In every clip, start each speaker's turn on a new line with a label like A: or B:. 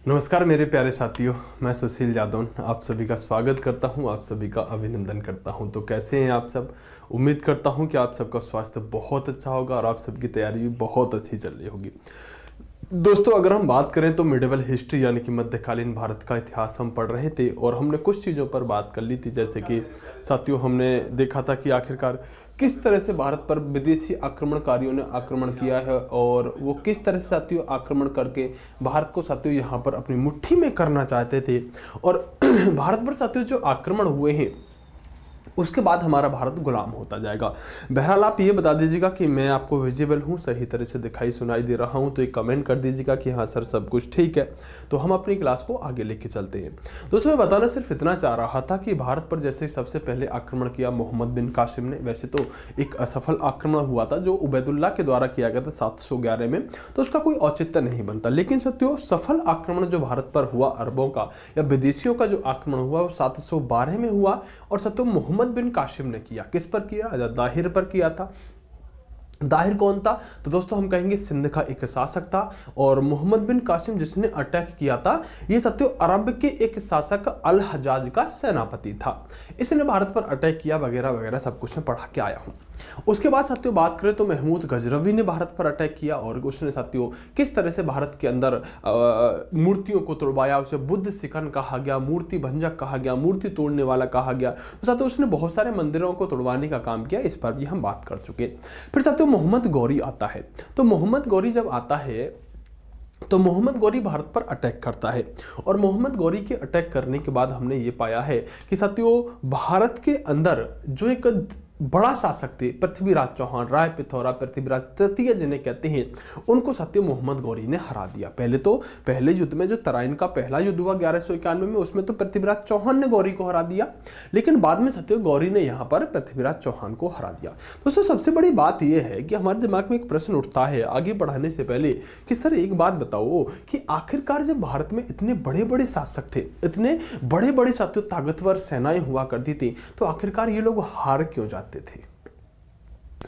A: नमस्कार मेरे प्यारे साथियों, मैं सुशील यादव आप सभी का स्वागत करता हूं, आप सभी का अभिनंदन करता हूं। तो कैसे हैं आप सब? उम्मीद करता हूं कि आप सबका स्वास्थ्य बहुत अच्छा होगा और आप सबकी तैयारी भी बहुत अच्छी चल रही होगी। दोस्तों, अगर हम बात करें तो मिडिवल हिस्ट्री यानी कि मध्यकालीन भारत का इतिहास हम पढ़ रहे थे और हमने कुछ चीज़ों पर बात कर ली थी। जैसे कि साथियों, हमने देखा था कि आखिरकार किस तरह से भारत पर विदेशी आक्रमणकारियों ने आक्रमण किया है और वो किस तरह से साथियों आक्रमण करके भारत को साथियों यहाँ पर अपनी मुट्ठी में करना चाहते थे। और भारत पर साथियों जो आक्रमण हुए हैं उसके बाद हमारा भारत गुलाम होता जाएगा। बहरहाल आप ये बता दीजिएगा कि मैं आपको विजिबल हूँ, सही तरह से दिखाई सुनाई दे रहा हूँ, तो एक कमेंट कर दीजिएगा कि हाँ सर सब कुछ ठीक है। तो हम अपनी क्लास को आगे लेके चलते हैं। दोस्तों, मैं बताना सिर्फ इतना चाह रहा था कि भारत पर जैसे सबसे पहले आक्रमण किया मोहम्मद बिन कासिम ने। वैसे तो एक असफल आक्रमण हुआ था जो उबैदुल्ला के द्वारा किया गया था 711 में, तो उसका कोई औचित्य नहीं बनता। लेकिन साथियों, सफल आक्रमण जो भारत पर हुआ अरबों का या विदेशियों का जो आक्रमण हुआ वो 712 में हुआ। और साथियों मोहम्मद बिन कासिम ने किया। किस पर किया? राजा दाहिर पर किया था। दाहिर कौन था? तो दोस्तों हम कहेंगे सिंध का एक शासक था। और मोहम्मद बिन कासिम जिसने अटैक किया था, ये साथियों अरब के एक शासक अल हजाज का सेनापति था। इसने भारत पर अटैक किया वगैरह वगैरह सब कुछ मैं पढ़ा के आया हूं। उसके बाद साथियों बात करें तो महमूद गजनवी ने भारत पर अटैक किया और उसने साथियों किस तरह से भारत के अंदर मूर्तियों को तोड़वाया। उसे बुद्ध सिकन कहा गया, मूर्ति भंजक कहा गया, मूर्ति तोड़ने वाला कहा गया। तो साथियों उसने बहुत सारे मंदिरों को तोड़वाने का काम किया, इस पर भी हम बात कर चुके। फिर साथियों मोहम्मद गौरी आता है। तो मोहम्मद गौरी जब आता है तो मोहम्मद गौरी भारत पर अटैक करता है। और मोहम्मद गौरी के अटैक करने के बाद हमने ये पाया है कि साथियों भारत के अंदर जो एक बड़ा शासक थे पृथ्वीराज चौहान, राय पिथौरा पृथ्वीराज तृतीय जिन्हें कहते हैं, उनको साथियों मोहम्मद गौरी ने हरा दिया। पहले युद्ध में जो तराइन का पहला युद्ध हुआ 1191 में, उसमें तो पृथ्वीराज चौहान ने गौरी को हरा दिया। लेकिन बाद में साथियों गौरी ने यहाँ पर पृथ्वीराज चौहान को हरा दिया। दोस्तों सबसे बड़ी बात यह है कि हमारे दिमाग में एक प्रश्न उठता है आगे बढ़ाने से पहले कि सर एक बात बताओ कि आखिरकार जब भारत में इतने बड़े बड़े शासक थे, इतने बड़े बड़े साथियों ताकतवर सेनाएं हुआ करती थी, तो आखिरकार ये लोग हार क्यों जाते थे?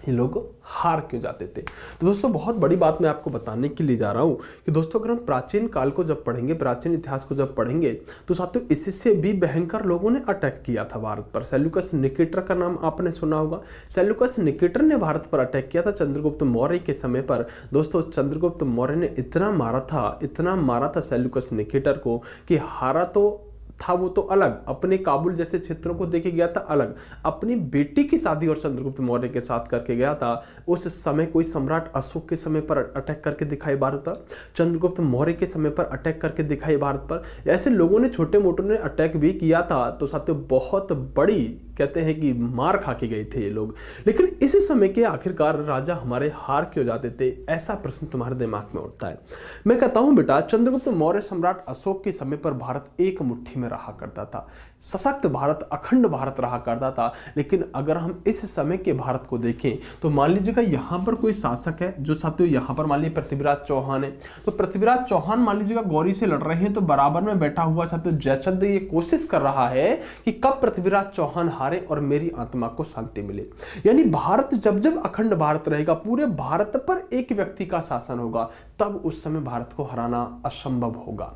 A: ये लोग हार क्यों जाते थे? तो दोस्तों बहुत बड़ी बात मैं आपको बताने के लिए जा रहा हूं कि दोस्तों अगर हम प्राचीन काल को जब पढ़ेंगे, प्राचीन इतिहास को जब पढ़ेंगे, तो साथियों इससे भी भयंकर लोगों ने अटैक किया था भारत पर। सेल्यूकस निकेटर का नाम आपने सुना होगा। सेल्यूकस निकेटर ने भारत पर अटैक किया था चंद्रगुप्त मौर्य के समय पर। दोस्तों चंद्रगुप्त मौर्य ने इतना मारा था सेल्यूकस निकेटर को कि हारा तो था वो तो अलग, अपने काबुल जैसे क्षेत्रों को देके गया था अलग, अपनी बेटी की शादी और चंद्रगुप्त मौर्य के साथ करके गया था। उस समय कोई सम्राट अशोक के समय पर अटैक करके दिखाई भारत पर, चंद्रगुप्त मौर्य के समय पर अटैक करके दिखाई भारत पर। ऐसे लोगों ने छोटे मोटों ने अटैक भी किया था। तो साथियों बहुत बड़ी कहते हैं कि मार खा के गए थे ये लोग। लेकिन इस समय के आखिरकार राजा हमारे हार क्यों जाते थे, ऐसा प्रश्न तुम्हारे दिमाग में उठता है। मैं कहता हूं बेटा, चंद्रगुप्त मौर्य सम्राट अशोक के समय पर भारत एक मुट्ठी में रहा करता था, सशक्त भारत, अखंड भारत रहा करता था। लेकिन अगर हम इस समय के भारत को देखें तो मान लीजिएगा यहां पर कोई शासक है जो साथियों यहां पर मान लीजिए पृथ्वीराज चौहान है। तो पृथ्वीराज चौहान मान लीजिएगा गौरी से लड़ रहे हैं, तो बराबर में बैठा हुआ साथियों जयचंद ये कोशिश कर रहा है कि कब पृथ्वीराज चौहान हारे और मेरी आत्मा को शांति मिले। यानी भारत जब जब अखंड भारत रहेगा, पूरे भारत पर एक व्यक्ति का शासन होगा, तब उस समय भारत को हराना असंभव होगा।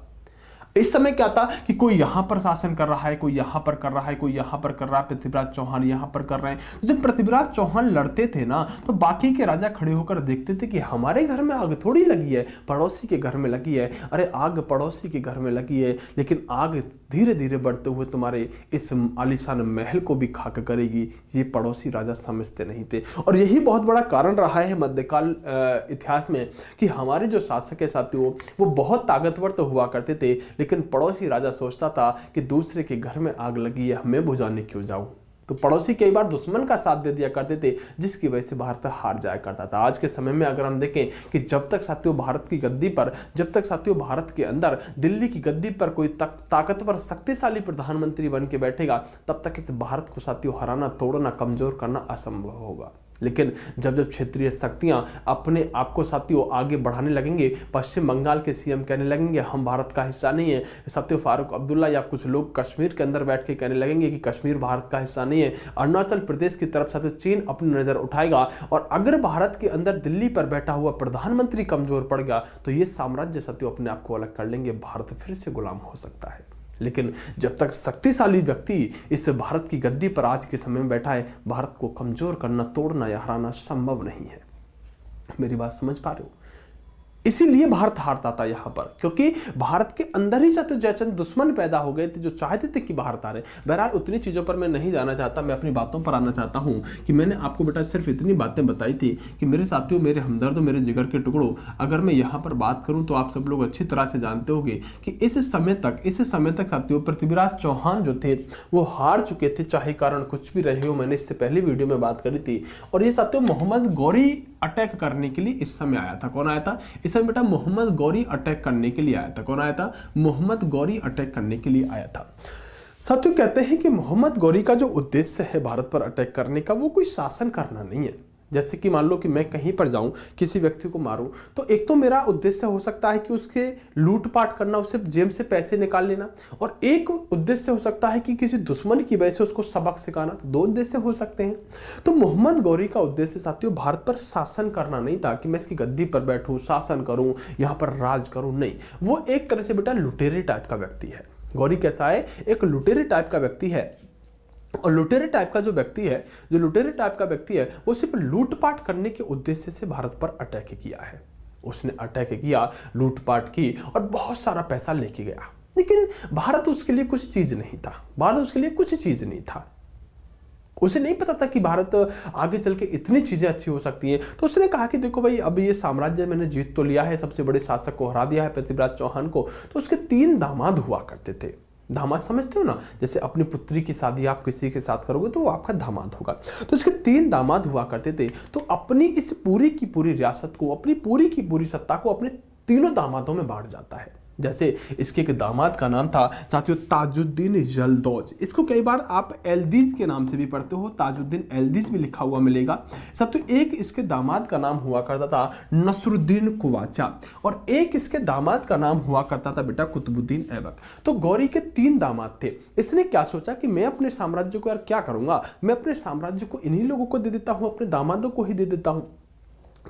A: इस समय क्या था कि कोई यहां पर शासन कर रहा है, कोई यहां पर कर रहा है, कोई यहां पर कर रहा है, पृथ्वीराज चौहान यहां पर कर रहे हैं। तो जब पृथ्वीराज चौहान लड़ते थे ना, तो बाकी के राजा खड़े होकर देखते थे कि हमारे घर में आग थोड़ी लगी है, पड़ोसी के घर में लगी है। अरे आग पड़ोसी के घर में लगी है, लेकिन आग धीरे धीरे बढ़ते हुए तुम्हारे इस आलीशान महल को भी खाक करेगी, ये पड़ोसी राजा समझते नहीं थे। और यही बहुत बड़ा कारण रहा है मध्यकाल इतिहास में कि हमारे जो शासक है साथियों वो बहुत ताकतवर तो हुआ करते थे, लेकिन पड़ोसी राजा सोचता था कि दूसरे के घर में आग लगी है, मैं बुझाने क्यों जाऊं। तो पड़ोसी कई बार दुश्मन का साथ दे दिया करते थे, जिसकी वजह से भारत हार जाया करता था। आज के समय में अगर हम देखें कि जब तक साथियों भारत की गद्दी पर, जब तक साथियों भारत के अंदर दिल्ली की गद्दी पर कोई ताकतवर शक्तिशाली प्रधानमंत्री बन के बैठेगा, तब तक इस भारत को साथियों हराना, तोड़ना, कमजोर करना असंभव होगा। लेकिन जब जब क्षेत्रीय शक्तियां अपने आप को साथियों आगे बढ़ाने लगेंगे, पश्चिम बंगाल के सीएम कहने लगेंगे हम भारत का हिस्सा नहीं है, साथियों फारूक अब्दुल्ला या कुछ लोग कश्मीर के अंदर बैठ के कहने लगेंगे कि कश्मीर भारत का हिस्सा नहीं है, अरुणाचल प्रदेश की तरफ साथियों चीन अपनी नजर उठाएगा, और अगर भारत के अंदर दिल्ली पर बैठा हुआ प्रधानमंत्री कमजोर पड़ गया तो ये साम्राज्य साथियों अपने आप को अलग कर लेंगे, भारत फिर से गुलाम हो सकता है। लेकिन जब तक शक्तिशाली व्यक्ति इस भारत की गद्दी पर आज के समय में बैठा है, भारत को कमजोर करना, तोड़ना या हराना संभव नहीं है। मेरी बात समझ पा रहे हो? इसीलिए भारत हारता था यहां पर, क्योंकि भारत के अंदर ही साथ जैसे दुश्मन पैदा हो गए थे जो चाहते थे कि भारत हारे। बहरहाल उतनी चीजों पर मैं नहीं जाना चाहता, मैं अपनी बातों पर आना चाहता हूं कि मैंने आपको बेटा सिर्फ इतनी बातें बताई थी कि मेरे साथियों, मेरे हमदर्दों, मेरे जिगर के टुकड़ों, अगर मैं यहां पर बात करूं तो आप सब लोग अच्छी तरह से जानते होंगे कि इस समय तक साथियों पृथ्वीराज चौहान जो थे वो हार चुके थे, चाहे कारण कुछ भी रहे हो। मैंने इससे पहले वीडियो में बात करी थी। और ये साथियों मोहम्मद गौरी अटैक करने के लिए इस समय आया था। कौन आया था इस समय बेटा? मोहम्मद गौरी अटैक करने के लिए आया था। कौन आया था? मोहम्मद गौरी अटैक करने के लिए आया था। साथियों कहते हैं कि मोहम्मद गौरी का जो उद्देश्य है भारत पर अटैक करने का, वो कोई शासन करना नहीं है। जैसे कि मान लो कि मैं कहीं पर जाऊं, किसी व्यक्ति को मारूं, तो एक तो मेरा उद्देश्य हो सकता है कि उसके लूटपाट करना, उससे जेब से पैसे निकाल लेना, और एक उद्देश्य हो सकता है कि किसी दुश्मन की वजह से उसको सबक सिखाना। तो दो उद्देश्य हो सकते हैं। तो मोहम्मद गौरी का उद्देश्य साथियों भारत पर शासन करना नहीं था कि मैं इसकी गद्दी पर बैठूं, शासन करूं, यहां पर राज करूं, नहीं। वो एक तरह से बेटा लुटेरे टाइप का व्यक्ति है। गौरी कैसा है? एक लुटेरे टाइप का व्यक्ति है। और लुटेरे टाइप का जो लुटेरे टाइप का व्यक्ति है वो सिर्फ लूटपाट करने के उद्देश्य से भारत पर अटैक किया है। उसने अटैक किया, लूटपाट की और बहुत सारा पैसा लेके गया। लेकिन भारत उसके लिए कुछ चीज नहीं था। उसे नहीं पता था कि भारत आगे चल के इतनी चीजें अच्छी हो सकती हैं। तो उसने कहा कि देखो भाई, अब ये साम्राज्य मैंने जीत तो लिया है, सबसे बड़े शासक को हरा दिया है, पृथ्वीराज चौहान को। तो उसके 3 दामाद हुआ करते थे। दामाद समझते हो ना? जैसे अपनी पुत्री की शादी आप किसी के साथ करोगे तो वो आपका दामाद होगा। तो इसके 3 दामाद हुआ करते थे। तो अपनी इस पूरी की पूरी रियासत को, अपनी पूरी की पूरी सत्ता को अपने तीनों दामादों में बांट जाता है। जैसे इसके एक दामाद का नाम था साथियों ताजुद्दीन यल्दौज। इसको कई बार आप एल्दिज के नाम से भी पढ़ते हो, ताजुद्दीन एल्दिज भी लिखा हुआ मिलेगा। साथियों एक इसके दामाद का नाम हुआ करता था नसरुद्दीन कुवाचा, और एक इसके दामाद का नाम हुआ करता था बेटा कुतुबुद्दीन ऐबक। तो गौरी के 3 दामाद थे। इसने क्या सोचा कि मैं अपने साम्राज्य को यार क्या करूंगा, मैं अपने साम्राज्य को इन्हीं लोगों को दे देता हूं, अपने दामादों को ही दे देता हूं।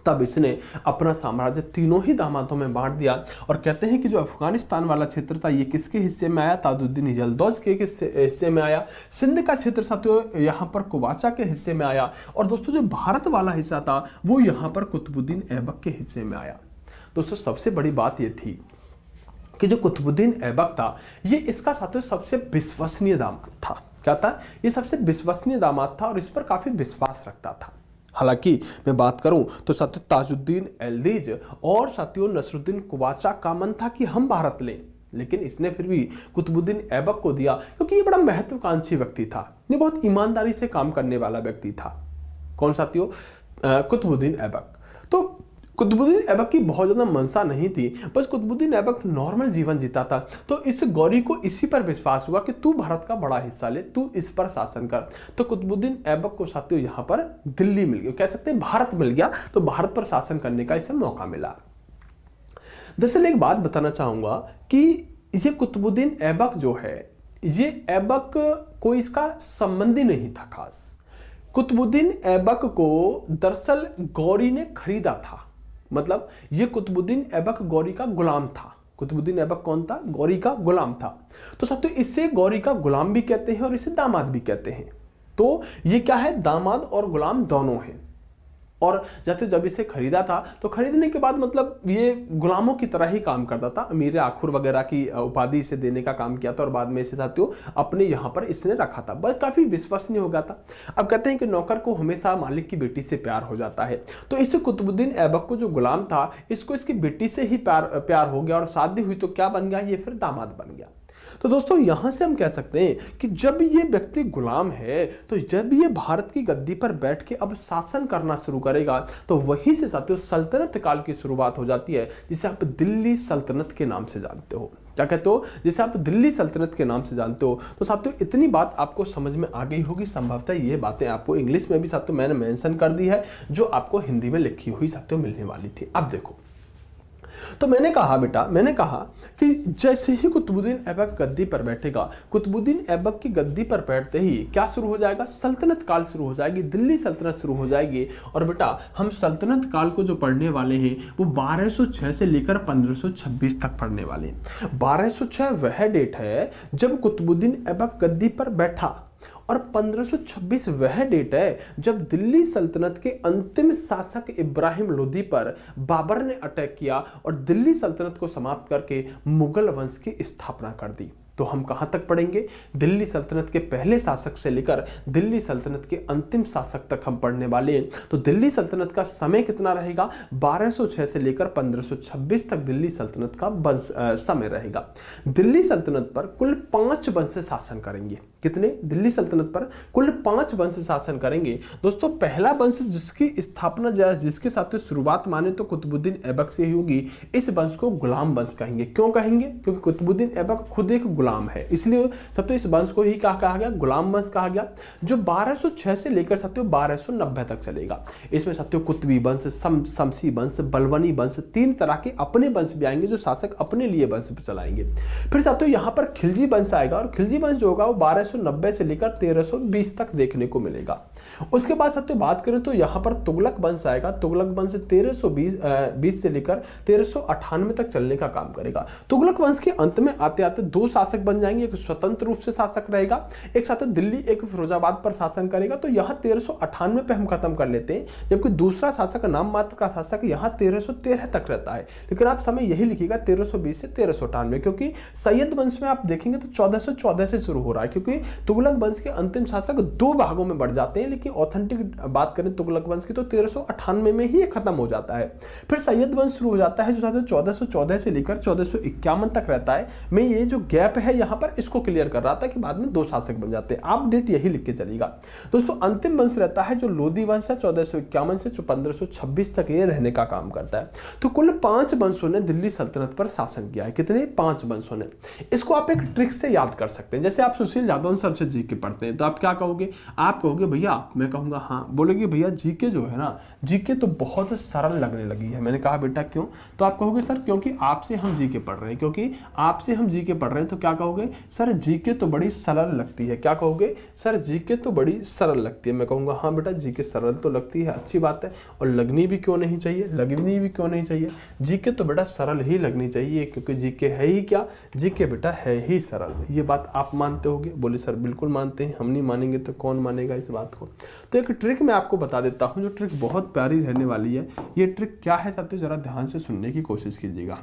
A: तब इसने अपना साम्राज्य तीनों ही दामादों में बांट दिया। और कहते हैं कि जो अफगानिस्तान वाला क्षेत्र था ये किसके हिस्से में आया? ताजुद्दीन यल्दौज के हिस्से में आया। सिंध का क्षेत्र साथियों यहाँ पर कुवाचा के हिस्से में आया। और दोस्तों जो भारत वाला हिस्सा था वो यहाँ पर कुतुबुद्दीन ऐबक के हिस्से में आया। दोस्तों सबसे बड़ी बात ये थी कि जो कुतुबुद्दीन ऐबक था ये इसका साथियों सबसे विश्वसनीय दामाद था। क्या था? ये सबसे विश्वसनीय दामाद था और इस पर काफी विश्वास रखता था। हालांकि मैं बात करूं तो साथियों ताजुद्दीन एल्दिज और साथियों नसरुद्दीन कुवाचा का मन था कि हम भारत लें, लेकिन इसने फिर भी कुतुबुद्दीन ऐबक को दिया क्योंकि ये बड़ा महत्वाकांक्षी व्यक्ति था। ये बहुत ईमानदारी से काम करने वाला व्यक्ति था। कौन साथियों? कुतुबुद्दीन ऐबक। तो कुतुबुद्दीन ऐबक की बहुत ज्यादा मंशा नहीं थी, बस कुतुबुद्दीन ऐबक नॉर्मल जीवन जीता था। तो इस गौरी को इसी पर विश्वास हुआ कि तू भारत का बड़ा हिस्सा ले, तू इस पर शासन कर। तो कुतुबुद्दीन ऐबक को साथियों यहाँ पर दिल्ली मिल गया, कह सकते हैं भारत मिल गया, तो भारत पर शासन करने का इसे मौका मिला। दरअसल एक बात बताना चाहूंगा कि ये कुतुबुद्दीन ऐबक जो है, ये ऐबक कोई इसका संबंधी नहीं था खास। कुतुबुद्दीन ऐबक को दरअसल गौरी ने खरीदा था। मतलब ये कुतुबुद्दीन ऐबक गौरी का गुलाम था। कुतुबुद्दीन ऐबक कौन था? गौरी का गुलाम था। तो साथियों इसे गौरी का गुलाम भी कहते हैं और इसे दामाद भी कहते हैं। तो ये क्या है? दामाद और गुलाम दोनों हैं। और जब इसे खरीदा था तो खरीदने के बाद मतलब ये गुलामों की तरह ही काम करता था। अमीर आखुर वगैरह की उपाधि इसे देने का काम किया था और बाद में इसे साथियों अपने यहाँ पर इसने रखा था। बस काफी विश्वसनीय हो गया था। अब कहते हैं कि नौकर को हमेशा मालिक की बेटी से प्यार हो जाता है। तो इस कुतुबुद्दीन ऐबक को जो गुलाम था इसको इसकी बेटी से ही प्यार हो गया और शादी हुई तो क्या बन गया? ये फिर दामाद बन गया। तो दोस्तों यहां से हम कह सकते हैं कि जब ये व्यक्ति गुलाम है तो जब ये भारत की गद्दी पर बैठ के अब शासन करना शुरू करेगा तो वहीं से साथियों सल्तनत काल की शुरुआत हो जाती है, जिसे आप दिल्ली सल्तनत के नाम से जानते हो। क्या कहते हो, जैसे आप दिल्ली सल्तनत के नाम से जानते हो। तो साथियों इतनी बात आपको समझ में आ गई होगी, संभवतः ये बातें आपको इंग्लिश में भी साथियों मैंने मेंशन कर दी है, जो आपको हिंदी में लिखी हुई साथियों मिलने वाली थी। अब देखो, तो मैंने कहा बेटा, मैंने कहा कि जैसे ही कुतुबुद्दीन ऐबक गद्दी पर बैठेगा, कुतुबुद्दीन ऐबक की गद्दी पर बैठते ही क्या शुरू हो जाएगा, सल्तनत काल शुरू हो जाएगी, दिल्ली सल्तनत शुरू हो जाएगी। और बेटा हम सल्तनत काल को जो पढ़ने वाले हैं वो 1206 से लेकर 1526 तक पढ़ने वाले हैं। 1206 वह डेट है जब कुतुबुद्दीन ऐबक गद्दी पर बैठा, और 1526 वह डेट है जब दिल्ली सल्तनत के अंतिम शासक इब्राहिम लोदी पर बाबर ने अटैक किया और दिल्ली सल्तनत को समाप्त करके मुगल वंश की स्थापना कर दी। तो हम कहां तक पढ़ेंगे, दिल्ली सल्तनत के पहले शासक से लेकर दिल्ली सल्तनत के अंतिम शासक तक हम पढ़ने वाले हैं। तो दिल्ली सल्तनत का समय कितना रहेगा, 1206 से लेकर 1526 तक दिल्ली सल्तनत का समय रहेगा। दिल्ली सल्तनत पर कुल 5 वंश शासन करेंगे। कितने, दिल्ली सल्तनत पर कुल 5 वंश शासन करेंगे। दोस्तों पहला वंश जिसकी स्थापना जिसके साथ शुरुआत माने तो कुतुबुद्दीन ऐबक से ही होगी, इस वंश को गुलाम वंश कहेंगे। क्यों कहेंगे, क्योंकि कुतुबुद्दीन ऐबक खुद एक गुलाम है, इसलिए साथियों इस वंश को ही कहा गया, गुलाम वंश कहा गया, जो 1206 से लेकर साथियों 1290 तक चलेगा। इसमें साथियों कुतुबी वंश, शमसी वंश, बलवनी वंश, 3 तरह के अपने वंश भी आएंगे जो शासक अपने लिए वंश चलाएंगे। फिर साथियों यहां पर खिलजी वंश आएगा, और खिलजी वंश जो होगा वो 1290 से लेकर 1320 तक देखने को मिलेगा। उसके बाद साथियों बात करें तो यहां पर तुगलक वंश आएगा। तुगलक वंश 1320 से लेकर 1398 तक चलने का काम करेगा। तुगलक वंश के अंत में आते आते 2 शासक बन जाएंगे, एक स्वतंत्र रूप से शासक रहेगा, एक साथ दिल्ली एक फिरोजाबाद पर शासन करेगा। तो यहां 1398 पे हम खत्म कर लेते हैं, जबकि दूसरा शासक नाम मात्र का शासक यहां 1313 तक रहता है। लेकिन आप समय यही लिखिएगा 1320 से 1398, क्योंकि सैयद वंश में आप देखेंगे तो 1414 से शुरू हो रहा है, क्योंकि तुगलक वंश के अंतिम शासक 2 भागों में बढ़ जाते हैं। लेकिन ऑथेंटिक बात करें तुगलक वंश की तो 1398 में ही खत्म हो जाता है। फिर सैयद वंश शुरू हो जाता है, जो 1414 से लेकर 1451 तक रहता है। मैं ये जो गैप है यहां पर इसको क्लियर कर रहा था कि बाद में 2 शासक बन जाते हैं। आप डेट यही लिख के चलिएगा। दोस्तों अंतिम वंश रहता है जो लोदी वंश है, 1451 से 1526 तक ये रहने का काम करता है। तो कुल 5 वंशों ने दिल्ली सल्तनत पर शासन किया है। कितने, 5 वंशों ने। इसको आप एक ट्रिक से याद कर सकते हैं। जैसे आप सुशील यादव सर से जीके पढ़ते हैं तो आप क्या कहोगे, आप कहोगे भैया, मैं कहूंगा हाँ, बोलोगे भैया जीके जो है ना, जीके तो बहुत सरल लगने लगी है। मैंने कहा बेटा क्यों, तो आप कहोगे सर क्योंकि आपसे हम जीके पढ़ रहे हैं, क्योंकि आपसे हम जीके पढ़ रहे हैं। तो क्या कहोगे, सर जीके तो बड़ी सरल लगती है। क्या कहोगे, सर जीके तो बड़ी सरल लगती है। मैं कहूंगा हाँ बेटा जीके सरल तो लगती है, अच्छी बात है, और लगनी भी क्यों नहीं चाहिए, लगनी भी क्यों नहीं चाहिए, जीके तो बेटा सरल ही लगनी चाहिए, क्योंकि जीके है ही क्या, जीके बेटा है ही सरल। ये बात आप मानते होगे, बोले सर बिल्कुल मानते हैं, हम नहीं मानेंगे तो कौन मानेगा इस बात को। तो एक ट्रिक मैं आपको बता देता हूं, जो ट्रिक बहुत प्यारी रहने वाली है। ये ट्रिक क्या है साथियों, जरा ध्यान से सुनने की कोशिश कीजिएगा।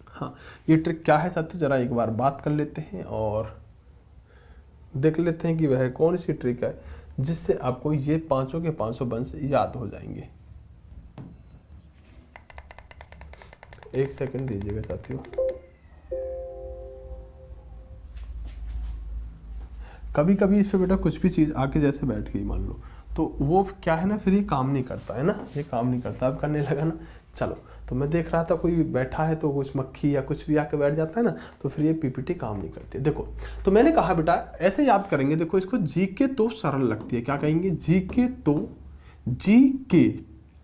A: हाँ, ये ट्रिक क्या है साथियों, जरा एक बार बात कर लेते हैं और देख लेते हैं कि वह कौन सी ट्रिक है जिससे आपको ये 5 के 5 वंश याद हो जाएंगे। एक सेकंड दीजिएगा साथियों। कभी कभी इस पे बेटा कुछ भी चीज़ आके जैसे बैठ गई मान लो, तो वो क्या है ना, फिर ये काम नहीं करता है ना, ये काम नहीं करता। अब करने लगा ना, चलो। तो मैं देख रहा था कोई बैठा है तो कुछ मक्खी या कुछ भी आके बैठ जाता है ना, तो फिर ये पीपीटी काम नहीं करती। देखो, तो मैंने कहा बेटा ऐसे याद करेंगे। देखो इसको जीके तो सरल लगती है, क्या कहेंगे, जीके तो, जीके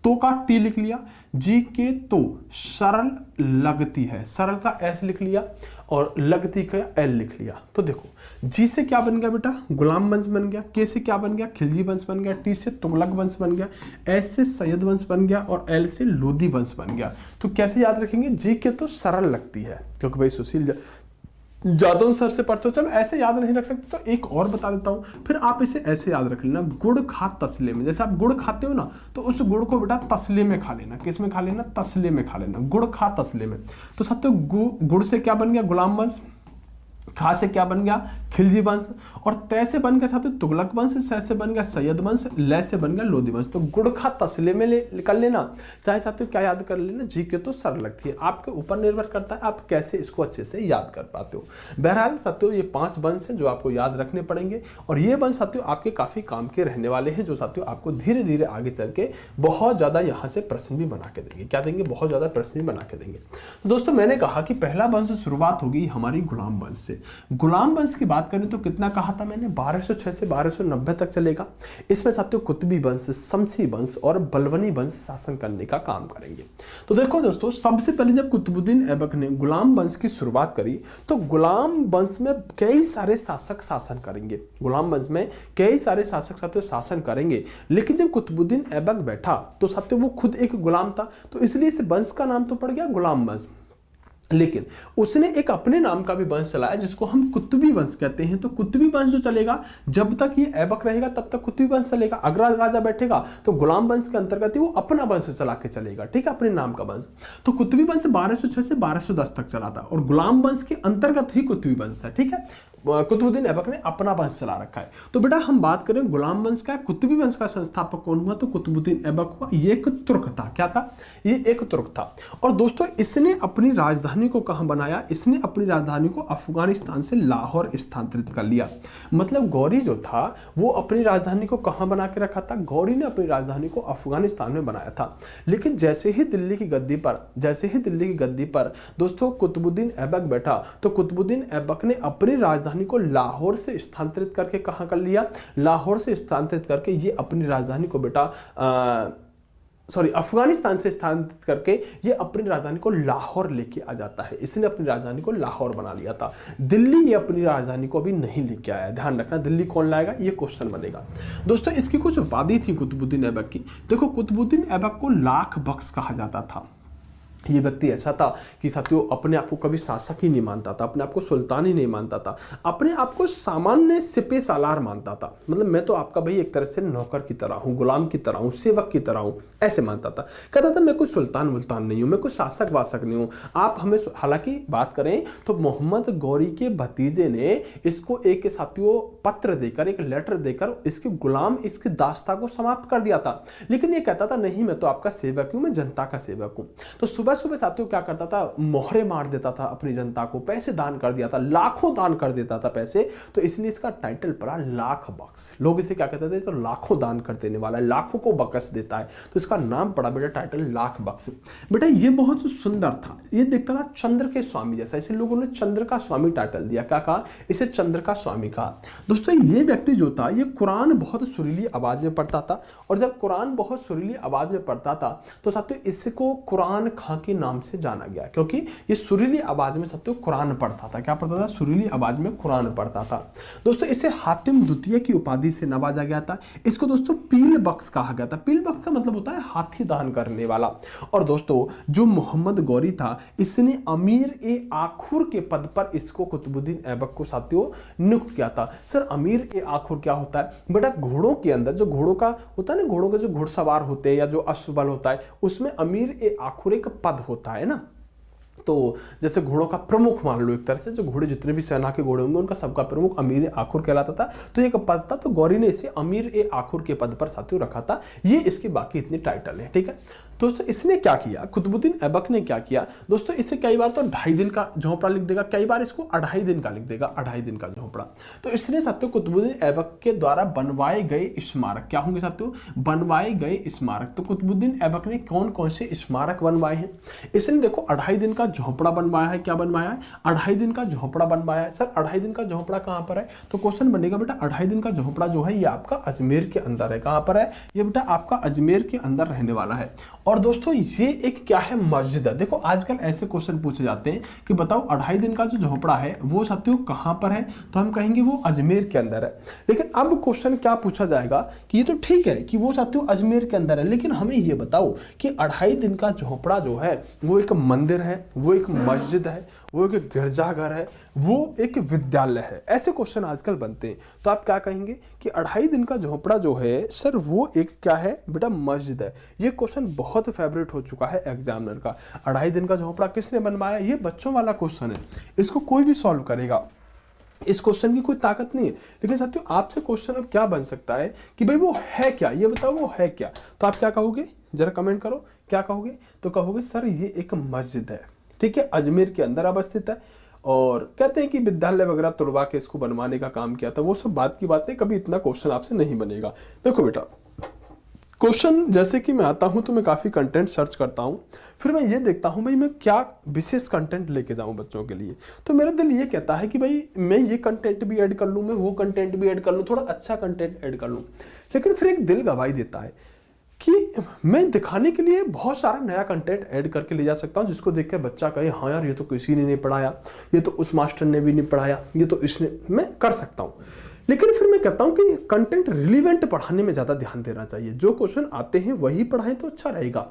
A: तो का टी लिख लिया, जीके तो सरल लगती है, सरल का एस लिख लिया और लगती का एल लिख लिया। तो देखो जी से क्या बन गया बेटा, गुलाम वंश बन गया, के से क्या बन गया, खिलजी वंश बन गया, टी से तुगलक वंश बन गया, एस से सैयद वंश बन गया और एल से लोदी वंश बन गया। तो कैसे याद रखेंगे, जी के तो सरल लगती है, क्योंकि भाई सुशील यादव सर से पढ़ते हो। चलो ऐसे याद नहीं रख सकते तो एक और बता देता हूं, फिर आप इसे ऐसे याद रख लेना, गुड़ खा तसले में। जैसे आप गुड़ खाते हो ना, तो उस गुड़ को बेटा तसले में खा लेना। किस में खा लेना, तसले में खा लेना, गुड़ खा तसले में। तो साथियों गुड़ से क्या बन गया, गुलाम वंश, खा से क्या बन गया, खिलजी वंश, और तय से बन गया साथियों तुगलक वंश, सै से बन गया सैयद वंश, लय से बन गया लोधी वंश। तो गुड़ खा तसले में कर लेना, चाहे साथियों क्या याद कर लेना, जी के तो सरल लगती है, आपके ऊपर निर्भर करता है आप कैसे इसको अच्छे से याद कर पाते हो। बहरहाल साथियों ये 5 वंश हैं जो आपको याद रखने पड़ेंगे, और ये वंश साथियों आपके काफी काम के रहने वाले हैं, जो साथियों आपको धीरे धीरे आगे चल के बहुत ज्यादा यहाँ से प्रश्न भी बना के देंगे। क्या देंगे, बहुत ज्यादा प्रश्न भी बना के देंगे। तो दोस्तों मैंने कहा कि पहला वंश शुरुआत होगी हमारी गुलाम वंश से। गुलाम वंश की बात करें तो कितना कहा था मैंने, 1206 से 1290 तक चलेगा। इसमें साथियों कुतुबी वंश, शमसी वंश और बलबनी वंश शासन करने का काम करेंगे। तो देखो दोस्तों, सबसे पहले जब कुतुबुद्दीन ऐबक ने गुलाम वंश की शुरुआत करी तो गुलाम वंश में कई सारे शासक शासन करेंगे, गुलाम वंश में कई सारे शासक साथियों शासन करेंगे। लेकिन जब कुतुबुद्दीन ऐबक बैठा तो साथियों वो खुद एक गुलाम था, तो इसलिए इस वंश का नाम तो पड़ गया गुलाम वंश। लेकिन उसने एक अपने नाम का भी वंश चलाया जिसको हम कुतुबी वंश कहते हैं। तो कुतुबी वंश जो चलेगा, जब तक ये ऐबक रहेगा तब तक कुतुबी वंश चलेगा। अगर राजा बैठेगा तो गुलाम वंश के अंतर्गत ही वो अपना वंश चला के चलेगा, ठीक है, अपने नाम का वंश। तो कुतुबी वंश 1206 से 1210 तक चला था, और गुलाम वंश के अंतर्गत ही कुतुबी वंश है, ठीक है। कुतुबुद्दीन ऐबक ने अपना वंश चला रखा है। तो बेटा हम बात करें गुलाम वंश का, कुतुबी वंश का संस्थापक कौन हुआ, तो कुतुबुद्दीन ऐबक हुआ। ये एक तुर्क था, क्या था, ये एक तुर्क था। और दोस्तों इसने अपनी राजधानी को कहां बनाया, इसने अपनी राजधानी को अफगानिस्तान से लाहौर स्थानांतरित कर लिया। मतलब गौरी जो था वो अपनी राजधानी को कहां बना के रखा था, गौरी ने अपनी राजधानी को अफगानिस्तान में बनाया था। लेकिन जैसे ही दिल्ली की गद्दी पर दोस्तों कुतुबुद्दीन ऐबक बैठा, तो कुतुबुद्दीन ऐबक ने अपनी राजधानी को लाहौर से स्थानांतरित करके कहां कर लिया, लाहौर से स्थानांतरित करके ये अपनी राजधानी को बेटा अफगानिस्तान से स्थानांतरित करके ये अपनी राजधानी को लाहौर लेके आ जाता है। इसने अपनी राजधानी को लाहौर बना लिया था। दिल्ली ये अपनी राजधानी को अभी नहीं लेके आया, ध्यान रखना, दिल्ली कौन लाएगा ये क्वेश्चन बनेगा। दोस्तों इसकी कुछ उपाधि थी कुतुबुद्दीन ऐबक की। देखो कुतुबुद्दीन ऐबक को लाख बख्श कहा जाता था। ये व्यक्ति ऐसा था कि साथियों अपने आप को कभी शासक ही नहीं मानता था, अपने आप को सुल्तान ही नहीं मानता था, अपने आप को सामान्य सिपे सालार मानता था। मतलब मैं तो आपका भाई एक तरह से नौकर की तरह हूँ, गुलाम की तरह हूँ, सेवक की तरह हूँ, ऐसे मानता था। कहता था मैं कोई सुल्तान वुल्तान नहीं हूँ, मैं कोई शासक वासक नहीं हूँ। आप हमें हालांकि बात करें तो मोहम्मद गौरी के भतीजे ने इसको एक साथियों पत्र देकर, एक लेटर देकर इसके गुलाम, इसकी दास्ता को समाप्त कर दिया था। लेकिन ये कहता था नहीं मैं तो आपका सेवक हूँ, मैं जनता का सेवक हूँ। तो सुबह सुबह साथियों क्या करता था, मोहरे मार देता था अपनी जनता को, पैसे दान कर दिया था, लाखों दान कर देता था पैसे। तो इसलिए इसका टाइटल पड़ा लाख बख्श। लोग इसे क्या कहते थे, तो लाखों दान कर देने वाला है, लाखों को बख्श देता है, तो इसका नाम पड़ा बेटा टाइटल लाख बख्श। बेटा ये बहुत सुंदर था, ये देखता था चंद्र के स्वामी जैसा, इसे लोगों ने चंद्र का स्वामी टाइटल दिया। क्या कहा, इसे चंद्र का स्वामी कहा। दोस्तों ये व्यक्ति जो था ये कुरान बहुत सुरीली आवाज में पढ़ता था, और जब कुरान बहुत सुरीली आवाज में पढ़ता था तो साथियों इसको कुरान खां के नाम से जाना गया, क्योंकि ये सुरीली आवाज में साथियों कुरान पढ़ता था। क्या पढ़ता था, सुरीली आवाज में कुरान पढ़ता था। दोस्तों इसे हातिम द्वितीय की उपाधि से नवाजा गया था। इसको दोस्तों पील बख्श कहा गया था। पील बख्श का मतलब होता है हाथी दान करने वाला। और दोस्तों जो मोहम्मद गौरी था इसने अमीर ए आखुर के पद पर इसको कुतुबुद्दीन ऐबक को साथियों नियुक्त किया था। सर अमीर ए आखुर क्या होता है, बेटा घोड़ों के अंदर जो घोड़ों का होता है ना, घोड़ों के जो घुड़सवार होते हैं या जो अश्वबल होता है उसमें अमीर ए आखुर एक पद होता है ना। तो जैसे घोड़ों का प्रमुख मान लो, एक तरह से जो घोड़े जितने भी सेना के घोड़े होंगे उनका सबका प्रमुख अमीर ए आखुर कहलाता था। तो एक पद था, तो गौरी ने इसे अमीर ए आखुर के पद पर साथियों रखा था। ये इसके बाकी इतने टाइटल है, ठीक है। दोस्तों इसने क्या किया, कुतुबुद्दीन ऐबक ने क्या किया, दोस्तों इसे कई बार तो 2.5 दिन का झोंपड़ा लिख देगा, कई बार इसको 2.5 दिन का लिख देगा, 2.5 दिन का झोंपड़ा। तो इसने साथियों कुतुबुद्दीन ऐबक के द्वारा बनवाए गए स्मारक क्या होंगे साथियों, बनवाए गए स्मारक। तो कुतुबुद्दीन ऐबक ने कौन कौन से स्मारक बनवाए हैं, इसने देखो 2.5 दिन का झोंपड़ा बनवाया है। क्या बनवाया है, 2.5 दिन का झोंपड़ा बनवाया है। सर 2.5 दिन का झोंपड़ा कहां पर है, तो क्वेश्चन बनेगा बेटा 2.5 दिन का झोंपड़ा जो है ये आपका अजमेर के अंदर है। कहां पर है, ये बेटा आपका अजमेर के अंदर रहने वाला है। और दोस्तों ये एक क्या है, मस्जिद है। देखो आजकल ऐसे क्वेश्चन पूछे जाते हैं कि बताओ 2.5 दिन का जो झोंपड़ा है वो साथियों कहां पर है, तो हम कहेंगे वो अजमेर के अंदर है। लेकिन अब क्वेश्चन क्या पूछा जाएगा कि ये तो ठीक है कि वो साथियों अजमेर के अंदर है, लेकिन हमें ये बताओ कि 2.5 दिन का झोंपड़ा जो है वो एक मंदिर है, वो एक मस्जिद है, वो एक गिरजाघर है, वो एक विद्यालय है। ऐसे क्वेश्चन आजकल बनते हैं। तो आप क्या कहेंगे कि 2.5 दिन का झोंपड़ा जो है सर वो एक क्या है बेटा, मस्जिद है। ये क्वेश्चन बहुत फेवरेट हो चुका है एग्जामिनर का। 2.5 दिन का झोंपड़ा किसने बनवाया, ये बच्चों वाला क्वेश्चन है, इसको कोई भी सॉल्व करेगा इस क्वेश्चन की कोई ताकत नहीं है। लेकिन साथियों आपसे क्वेश्चन अब क्या बन सकता है कि भाई वो है क्या, ये बताओ वो है क्या। तो आप क्या कहोगे, जरा कमेंट करो क्या कहोगे। तो कहोगे सर ये एक मस्जिद है, ठीक है, अजमेर के अंदर अवस्थित है, और कहते हैं कि विद्यालय वगैरह तुड़वा के इसको बनवाने का काम किया था। वो सब बात की बातें, कभी इतना क्वेश्चन आपसे नहीं बनेगा। देखो बेटा, क्वेश्चन जैसे कि मैं आता हूं तो मैं काफ़ी कंटेंट सर्च करता हूं, फिर मैं ये देखता हूं भाई मैं क्या विशेष कंटेंट लेके जाऊं बच्चों के लिए। तो मेरा दिल ये कहता है कि भाई मैं ये कंटेंट भी ऐड कर लूं, मैं वो कंटेंट भी ऐड कर लूं, थोड़ा अच्छा कंटेंट ऐड कर लूं। लेकिन फिर एक दिल गवाही देता है कि मैं दिखाने के लिए बहुत सारा नया कंटेंट ऐड करके ले जा सकता हूं, जिसको देख कर बच्चा कहे हाँ यार ये तो किसी ने नहीं पढ़ाया, ये तो उस मास्टर ने भी नहीं पढ़ाया, ये तो इसने, मैं कर सकता हूं। लेकिन फिर मैं कहता हूं कि कंटेंट रिलीवेंट पढ़ाने में ज्यादा ध्यान देना चाहिए। जो क्वेश्चन आते हैं वही पढ़ाएं तो अच्छा रहेगा।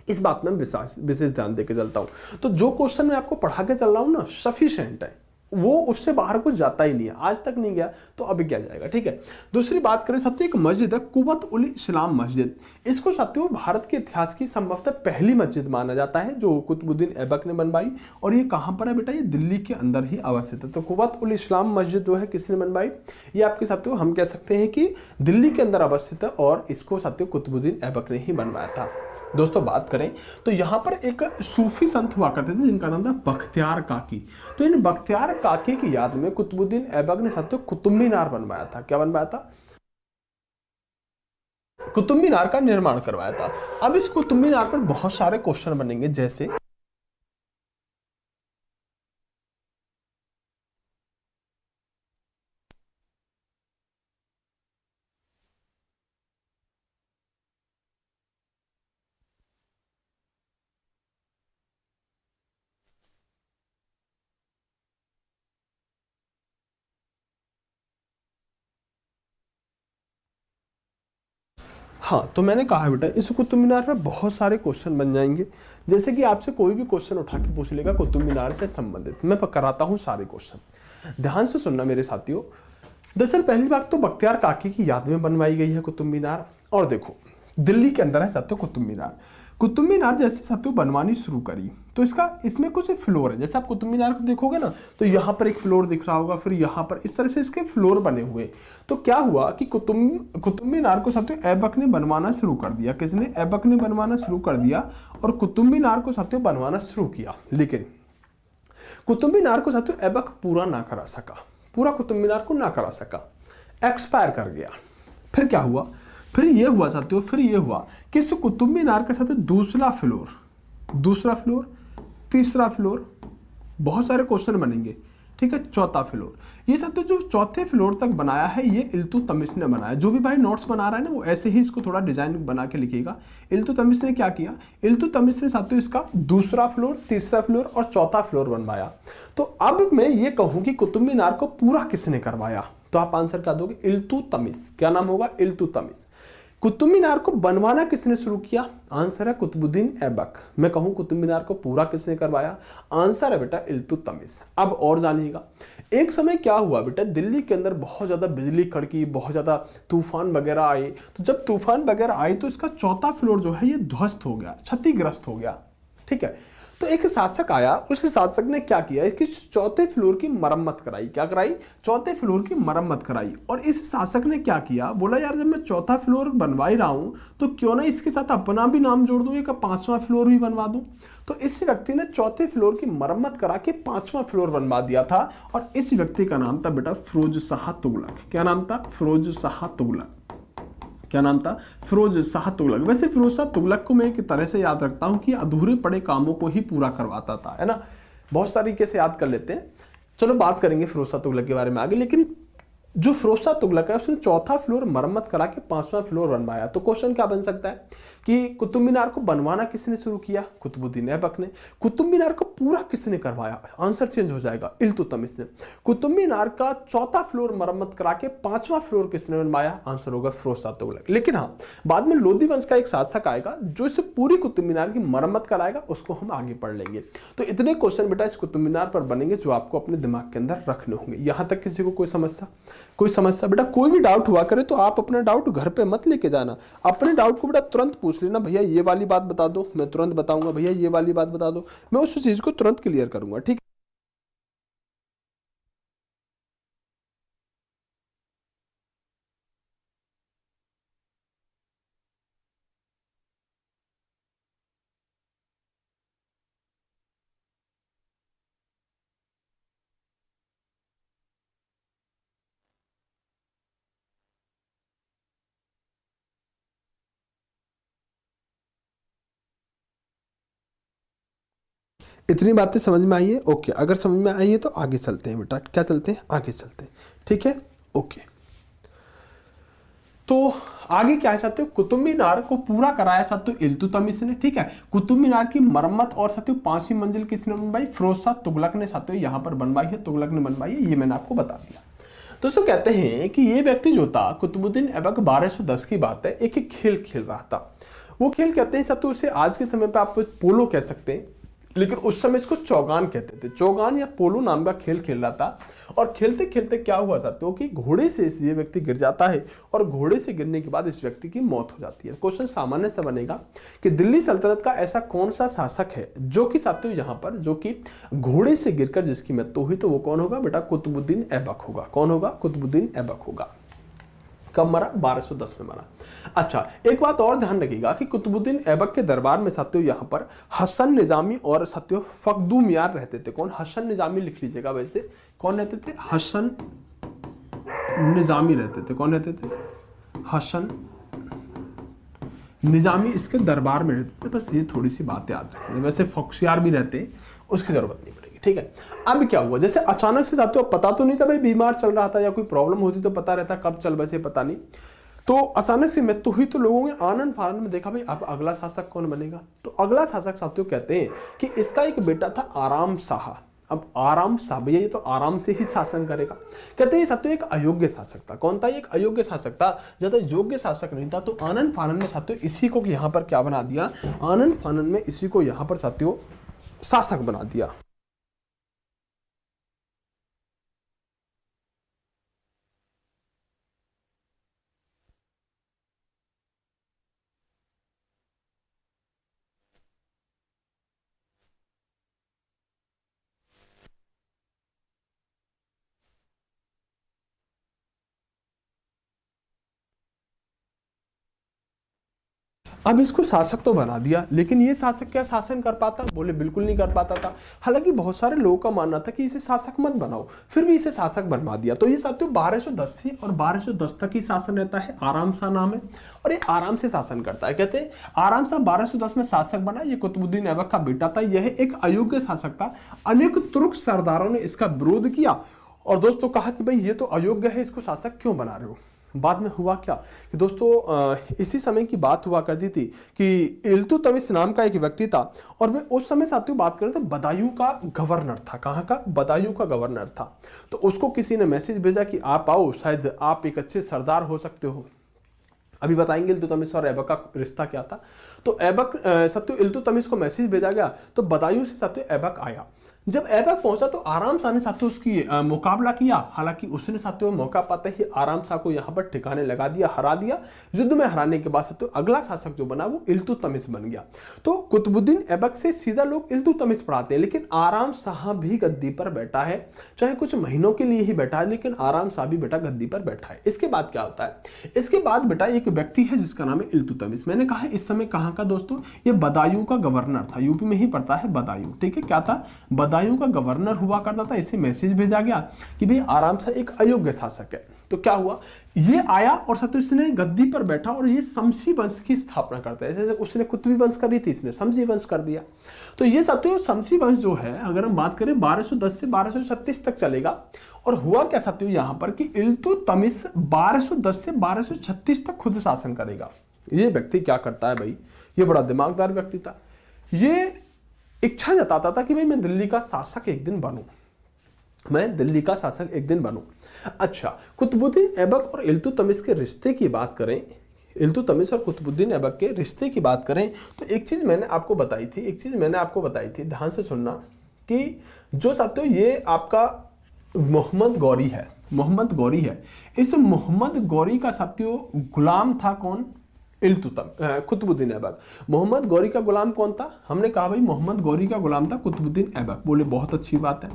A: इस बात में विशेष ध्यान देकर चलता हूं। तो जो क्वेश्चन मैं आपको पढ़ा के चल रहा हूं ना, सफिशिएंट है, वो उससे बाहर कुछ जाता ही नहीं है, आज तक नहीं गया तो अभी क्या जाएगा, ठीक है। दूसरी बात करें साथियों, एक मस्जिद है कुव्वत उल इस्लाम मस्जिद। इसको साथियों भारत के इतिहास की संभवतः पहली मस्जिद माना जाता है जो कुतुबुद्दीन ऐबक ने बनवाई। और ये कहां पर है बेटा, ये दिल्ली के अंदर ही अवस्थित है। तो कुव्वत उल इस्लाम मस्जिद जो है किसने बनवाई, ये आपके साथियों हम कह सकते हैं कि दिल्ली के अंदर अवस्थित है, और इसको साथियों कुतुबुद्दीन ऐबक ने ही बनवाया था। दोस्तों बात करें तो यहां पर एक सूफी संत हुआ करते थे जिनका नाम था बख्तियार काकी। तो इन बख्तियार काकी की याद में कुतुबुद्दीन ऐबक ने साथियों कुतुब मीनार बनवाया था। क्या बनवाया था, कुतुब मीनार का निर्माण करवाया था। अब इस कुतुब मीनार पर बहुत सारे क्वेश्चन बनेंगे, जैसे हाँ, तो मैंने कहा बेटा इस कुतुब मीनार पर बहुत सारे क्वेश्चन बन जाएंगे। जैसे कि आपसे कोई भी क्वेश्चन उठा के पूछ लेगा कुतुब मीनार से संबंधित, मैं कराता हूं सारे क्वेश्चन। ध्यान से सुनना मेरे साथियों। दरअसल पहली बात तो बख्तियार काकी की याद में बनवाई गई है कुतुब मीनार। और देखो दिल्ली के अंदर है साथियों कुतुब मीनार। कुतुब मीनार जैसे साथियों बनवानी शुरू करी तो इसमें कुछ फ्लोर है। जैसे आप कुतुब मीनार को देखोगे ना, तो यहाँ पर एक फ्लोर दिख रहा होगा, फिर यहाँ पर इस तरह से इसके फ्लोर बने हुए। तो क्या हुआ कि कुतुब मीनार को साथियों ऐबक ने बनवाना शुरू कर दिया। किसने, ऐबक ने बनवाना शुरू कर दिया, और कुतुब मीनार को साथियों बनवाना शुरू किया। लेकिन कुतुब मीनार को साथियों ऐबक पूरा ना करा सका, पूरा कुतुब मीनार को ना करा सका, एक्सपायर कर गया। फिर क्या हुआ, फिर ये हुआ साथियों, फिर ये हुआ कि इस कुतुब मीनार के साथ दूसरा फ्लोर, तीसरा फ्लोर, बहुत सारे क्वेश्चन बनेंगे, ठीक है, चौथा फ्लोर। ये साथियों जो चौथे फ्लोर तक बनाया है ये इल्तुतमिश ने बनाया। जो भी भाई नोट्स बना रहा है ना वो ऐसे ही इसको थोड़ा डिजाइन बना के लिखेगा। इल्तुतमिश ने क्या किया, इल्तुतमिश ने साथियों इसका दूसरा फ्लोर, तीसरा फ्लोर और चौथा फ्लोर बनवाया। तो अब मैं ये कहूं कि कुतुब मीनार को पूरा किसने करवाया, तो आप आंसर क्या दोगे, इल्तुतमिश। क्या नाम होगा, इल्तुतमिश। कुतुब मीनार को बनवाना किसने शुरू किया, आंसर है कुतुबुद्दीन ऐबक। मैं कहूं कुतुब मीनार को पूरा किसने करवाया, आंसर है बेटा इल्तुतमिश। अब और जानिएगा, एक समय क्या हुआ बेटा, दिल्ली के अंदर बहुत ज्यादा बिजली कड़की, बहुत ज्यादा तूफान वगैरह आए। तो जब तूफान वगैरह आए तो इसका चौथा फ्लोर जो है ये ध्वस्त हो गया, क्षतिग्रस्त हो गया, ठीक है। तो एक शासक आया, उस शासक ने क्या किया, इसकी चौथे फ्लोर की मरम्मत कराई। क्या कराई, चौथे फ्लोर की मरम्मत कराई। और इस शासक ने क्या किया, बोला यार जब मैं चौथा फ्लोर बनवा ही रहा हूं तो क्यों ना इसके साथ अपना भी नाम जोड़ दूं, एक पांचवा फ्लोर भी बनवा दूं। तो इस व्यक्ति ने चौथे फ्लोर की मरम्मत करा के पांचवा फ्लोर बनवा दिया था। और इस व्यक्ति का नाम था बेटा फिरोज शाह तुगलक। क्या नाम था, फिरोज शाह तुगलक। क्या नाम था, फिरोज शाह तुगलक। वैसे फिरोज शाह तुगलक को मैं एक तरह से याद रखता हूं कि अधूरे पड़े कामों को ही पूरा करवाता था, है ना। बहुत सारी तरीके से याद कर लेते हैं। चलो बात करेंगे फिरोज शाह तुगलक के बारे में आगे। लेकिन जो फिरोज शाह तुगलक है उसने चौथा फ्लोर मरम्मत करा के पांचवा फ्लोर बनवाया। तो क्वेश्चन क्या बन सकता है कि कुतुब मीनार को बनवाना किसने शुरू किया, कुतुबुद्दीन ऐबक ने। कुतुब मीनार को पूरा किसने करवाया, आंसर चेंज हो जाएगा, इल्तुतमिश ने। कुतुब मीनार का चौथा फ्लोर मरम्मत करा के पांचवा फ्लोर किसने बनवाया, आंसर होगा फिरोज शाह तुगलक। लेकिन हाँ, बाद में लोधी वंश का एक शासक आएगा जो इसे पूरी कुतुब मीनार की मरम्मत कराएगा, उसको हम आगे पढ़ लेंगे। तो इतने क्वेश्चन बेटा इस कुतुब मीनार पर बनेंगे जो आपको अपने दिमाग के अंदर रखने होंगे। यहां तक किसी को कोई समस्या बेटा, कोई भी डाउट हुआ करे तो आप अपना डाउट घर पे मत लेके जाना, अपने डाउट को बेटा तुरंत पूछ लेना, भैया ये वाली बात बता दो, मैं तुरंत बताऊंगा, भैया ये वाली बात बता दो, मैं उस चीज को तुरंत क्लियर करूंगा, ठीक है। इतनी बातें समझ में आई है? ओके, अगर समझ में आई है तो आगे चलते हैं बेटा। क्या चलते हैं? आगे चलते हैं, ठीक है, ओके। तो आगे क्या है साथियों, कुतुब मीनार को पूरा कराया साथियों इल्तुतमिश ने, ठीक है। कुतुब मीनार की मरम्मत और साथियों 5वीं मंजिल किसने बनवाई? फिरोज शाह तुगलक ने साथियों यहाँ पर बनवाई है, तुगलक ने बनवाई है, ये मैंने आपको बता दिया। दोस्तों कहते हैं कि ये व्यक्ति जो था कुतुबुद्दीन ऐबक 1210 की बात है, एक खेल खेल रहा था। वो खेल कहते हैं साथियों, उसे आज के समय पे आप पोलो कह सकते हैं, लेकिन उस समय इसको चौगान कहते थे। चौगान या पोलो नाम का खेल खेल रहा था, और खेलते खेलते क्या हुआ साथियों कि घोड़े से ये व्यक्ति गिर जाता है, और घोड़े से गिरने के बाद इस व्यक्ति की मौत हो जाती है। क्वेश्चन सामान्य से बनेगा कि दिल्ली सल्तनत का ऐसा कौन सा शासक है जो कि साथियों यहाँ पर जो कि घोड़े से गिरकर जिसकी मृत्यु हुई, तो वो कौन होगा बेटा? कुतुबुद्दीन ऐबक होगा। कौन होगा? कुतुबुद्दीन ऐबक होगा। कब मरा? 1210 में मरा। अच्छा, एक बात और ध्यान रखिएगा कि कुतुबुद्दीन ऐबक के दरबार में साथियों यहाँ पर हसन निजामी और साथियों फखदू मियार रहते थे। कौन? हसन निजामी लिख लीजिएगा। वैसे कौन रहते थे? हसन निजामी रहते थे। कौन रहते थे? हसन निजामी इसके दरबार में रहते थे। बस ये थोड़ी सी बात याद रखिए। वैसे फख्शियार भी रहते, उसकी जरूरत नहीं पड़ेगी, ठीक है। अब क्या हुआ, जैसे अचानक से साथियों पता तो नहीं था भाई, बीमार चल रहा था या कोई प्रॉब्लम होती तो पता रहता, कब चल वैसे पता नहीं। तो अचानक से मृत्यु हुई, तो लोगों ने आनंद फानंद में देखा भाई अब अगला शासक कौन बनेगा। तो अगला शासक साथियों कहते हैं कि इसका एक बेटा था आराम शाह। अब आराम शाह भैया ये तो आराम से ही शासन करेगा। कहते हैं साथियों एक अयोग्य शासक था। कौन था? एक अयोग्य शासक था, ज्यादा योग्य शासक नहीं था। तो आनंद फानंद में साथियों इसी को यहाँ पर क्या बना दिया? आनंद फानंद में इसी को यहाँ पर साथियों शासक बना दिया। अब इसको शासक तो बना दिया, लेकिन ये शासक क्या शासन कर पाता? बोले बिल्कुल नहीं कर पाता था। हालांकि बहुत सारे लोगों का मानना था कि इसे शासक मत बनाओ, फिर भी इसे शासक बनवा दिया। तो ये साथियों 1210 से और 1210 तक ही शासन रहता है। आराम शाह नाम है और ये आराम से शासन करता है। कहते हैं आराम शाह 1210 में शासक बना। ये कुतुबुद्दीन ऐबक का बेटा था। यह एक अयोग्य शासक था। अनेक तुर्क सरदारों ने इसका विरोध किया और दोस्तों कहा कि भाई ये तो अयोग्य है, इसको शासक क्यों बना रहे हो। बाद में हुआ क्या कि दोस्तों इसी समय की बात हुआ करती थी कि इल्तुतमिश नाम का एक व्यक्ति था, और वे उस समय साथियों बात करें तो बदायूं का गवर्नर था। कहाँ का? बदायूं का गवर्नर था। तो उसको किसी ने मैसेज भेजा कि आप आओ, शायद आप एक अच्छे सरदार हो सकते हो। अभी बताएंगे इल्तुतमिश और ऐबक का रिश्ता क्या था। तो ऐबक साथियों इल्तुतमिश को मैसेज भेजा गया, तो बदायूं से साथियों ऐबक आया। जब ऐबक पहुंचा तो आराम शाह ने साथियों उसकी मुकाबला किया। हालांकि उसने साथियों मौका पाते ही आराम शाह को यहाँ पर ठिकाने लगा दिया, हरा दिया। युद्ध में हराने के बाद साथियों अगला शासक जो बना वो इल्तुतमिश बन गया। तो कुतुबुद्दीन ऐबक से सीधा लोग इल्तुतमिश पढ़ाते हैं, लेकिन आराम शाह भी गद्दी पर बैठा है, चाहे कुछ महीनों के लिए ही बैठा है, लेकिन आराम शाह भी बेटा गद्दी पर बैठा है। इसके बाद क्या होता है? इसके बाद बेटा एक व्यक्ति है जिसका नाम है इल्तुतमिश। मैंने कहा इस समय कहाँ का दोस्तों? ये बदायूं का गवर्नर था। यूपी में ही पड़ता है बदायूं, ठीक है। क्या था? बदायूं का गवर्नर हुआ करता था। इसे मैसेज भेजा गया कि भाई आराम शाह एक अयोग्य शासक है। तो क्या हुआ? ये आया और साथियों इसने गद्दी पर बैठा और ये शमसी वंश की स्थापना करता है। जैसे उसने कुतुबी वंश करी थी, इसने शमसी वंश कर दिया। तो ये साथियों शमसी वंश जो है, अगर हम बात करें 1210 से 1236 तक चलेगा। और हुआ क्या साथियों यहां पर कि इल्तुतमिश 1210 से 1236 तक खुद शासन करेगा। ये व्यक्ति क्या करता है भाई? ये बड़ा दिमागदार व्यक्ति था। ये इच्छा जताता था कि भाई मैं दिल्ली का शासक एक दिन बनूं, मैं दिल्ली का शासक एक दिन बनूं। अच्छा, कुतुबुद्दीन ऐबक और इल्तुतमिश के रिश्ते की बात करें, इल्तुतमिश और कुतुबुद्दीन ऐबक के रिश्ते की बात करें, तो एक चीज मैंने आपको बताई थी, ध्यान से सुनना, कि जो साथियों ये आपका मोहम्मद गौरी है, इस मोहम्मद गौरी का साथियों गुलाम था कौन? कुतुबुद्दीन ऐबक। मोहम्मद गौरी का गुलाम कौन था? हमने कहा भाई मोहम्मद गौरी का गुलाम था कुतुबुद्दीन ऐबक। बोले बहुत अच्छी बात है।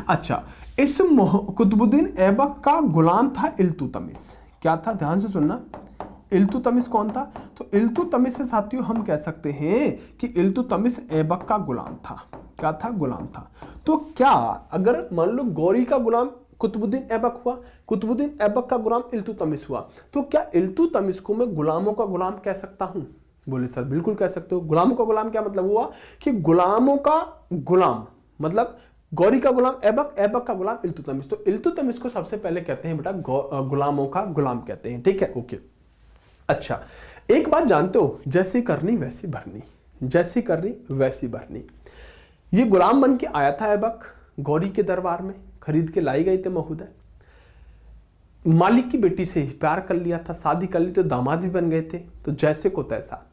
A: अच्छा, इस कुतुबुद्दीन ऐबक का गुलाम था इल्तुतमिश। क्या था? ध्यान से सुनना, इल्तुतमिश कौन था? तो इल्तुतमिश से साथियों हम कह सकते हैं कि इल्तुतमिश ऐबक का गुलाम था। क्या था? गुलाम था। तो क्या अगर मान लो गौरी का गुलाम कुतुबुद्दीन ऐबक हुआ, कुतुबुद्दीन ऐबक का गुलाम इल्तुतमिश हुआ, तो क्या इल्तुतमिश को मैं गुलामों का गुलाम कह सकता हूं? बोले सर बिल्कुल कह सकते हो। गुलामों का गुलाम क्या मतलब हुआ कि गुलामों का गुलाम मतलब गौरी का गुलाम ऐबक, ऐबक का गुलाम इल्तुतमिश। तो इल्तुतमिश को सबसे पहले कहते हैं बेटा गुलामों का गुलाम कहते हैं, ठीक है, ओके। अच्छा, एक बात जानते हो, जैसी करनी वैसी भरनी, जैसी करनी वैसी भरनी। ये गुलाम बन के आया था ऐबक गौरी के दरबार में, खरीद के लाई गए थे महोदय। मालिक की बेटी से ही प्यार कर लिया था, शादी कर ली तो दामाद भी बन गए थे। तो जैसे को तैसा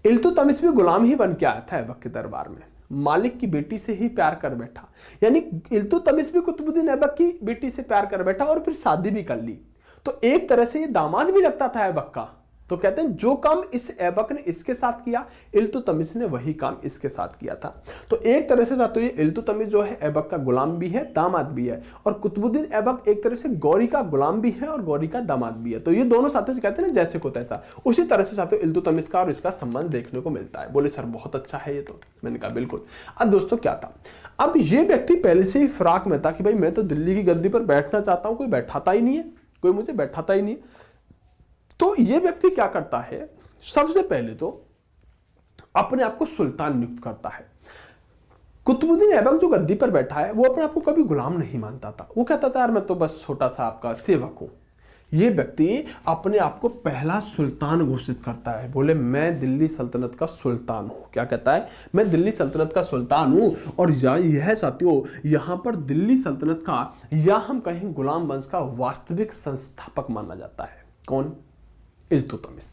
A: इल्तुतमिश भी गुलाम ही बन के आया था ऐबक के दरबार में, मालिक की बेटी से ही प्यार कर बैठा। यानी इल्तुतमिश भी कुतुबुद्दीन ऐबक की बेटी से प्यार कर बैठा और फिर शादी भी कर ली। तो एक तरह से ये दामाद भी लगता था ऐबक का। तो कहते हैं जो काम इस ऐबक ने इसके साथ किया, इल्तुतमिश ने वही काम इसके साथ किया था। तो एक तरह से तो ये इल्तुतमिश जो है ऐबक का गुलाम भी है, दामाद भी है, और कुतुबुद्दीन ऐबक एक तरह से गौरी का गुलाम भी है और गौरी का दामाद भी है। तो ये दोनों साथियों से कहते हैं ना जैसे को तैसा, उसी तरह से साथियों इल्तुतमिश का और इसका संबंध देखने को मिलता है। बोले सर बहुत अच्छा है ये तो। मैंने कहा बिल्कुल। अब दोस्तों क्या था, अब ये व्यक्ति पहले से ही फिराक में था कि भाई मैं तो दिल्ली की गद्दी पर बैठना चाहता हूं, कोई बैठाता ही नहीं है, कोई मुझे बैठाता ही नहीं है। तो ये व्यक्ति क्या करता है, सबसे पहले तो अपने आप को सुल्तान नियुक्त करता है। कुतुबुद्दीन ऐबक जो गद्दी पर बैठा है वो अपने आप को कभी गुलाम नहीं मानता था। वो कहता था यार मैं तो बस छोटा सा आपका सेवक हूं। ये व्यक्ति अपने आप को पहला सुल्तान घोषित करता है। बोले मैं दिल्ली सल्तनत का सुल्तान हूं। क्या कहता है, मैं दिल्ली सल्तनत का सुल्तान हूं। और यह साथियों यहां पर दिल्ली सल्तनत का या हम कहें गुलाम वंश का वास्तविक संस्थापक माना जाता है। कौन, इल्तुतमिश।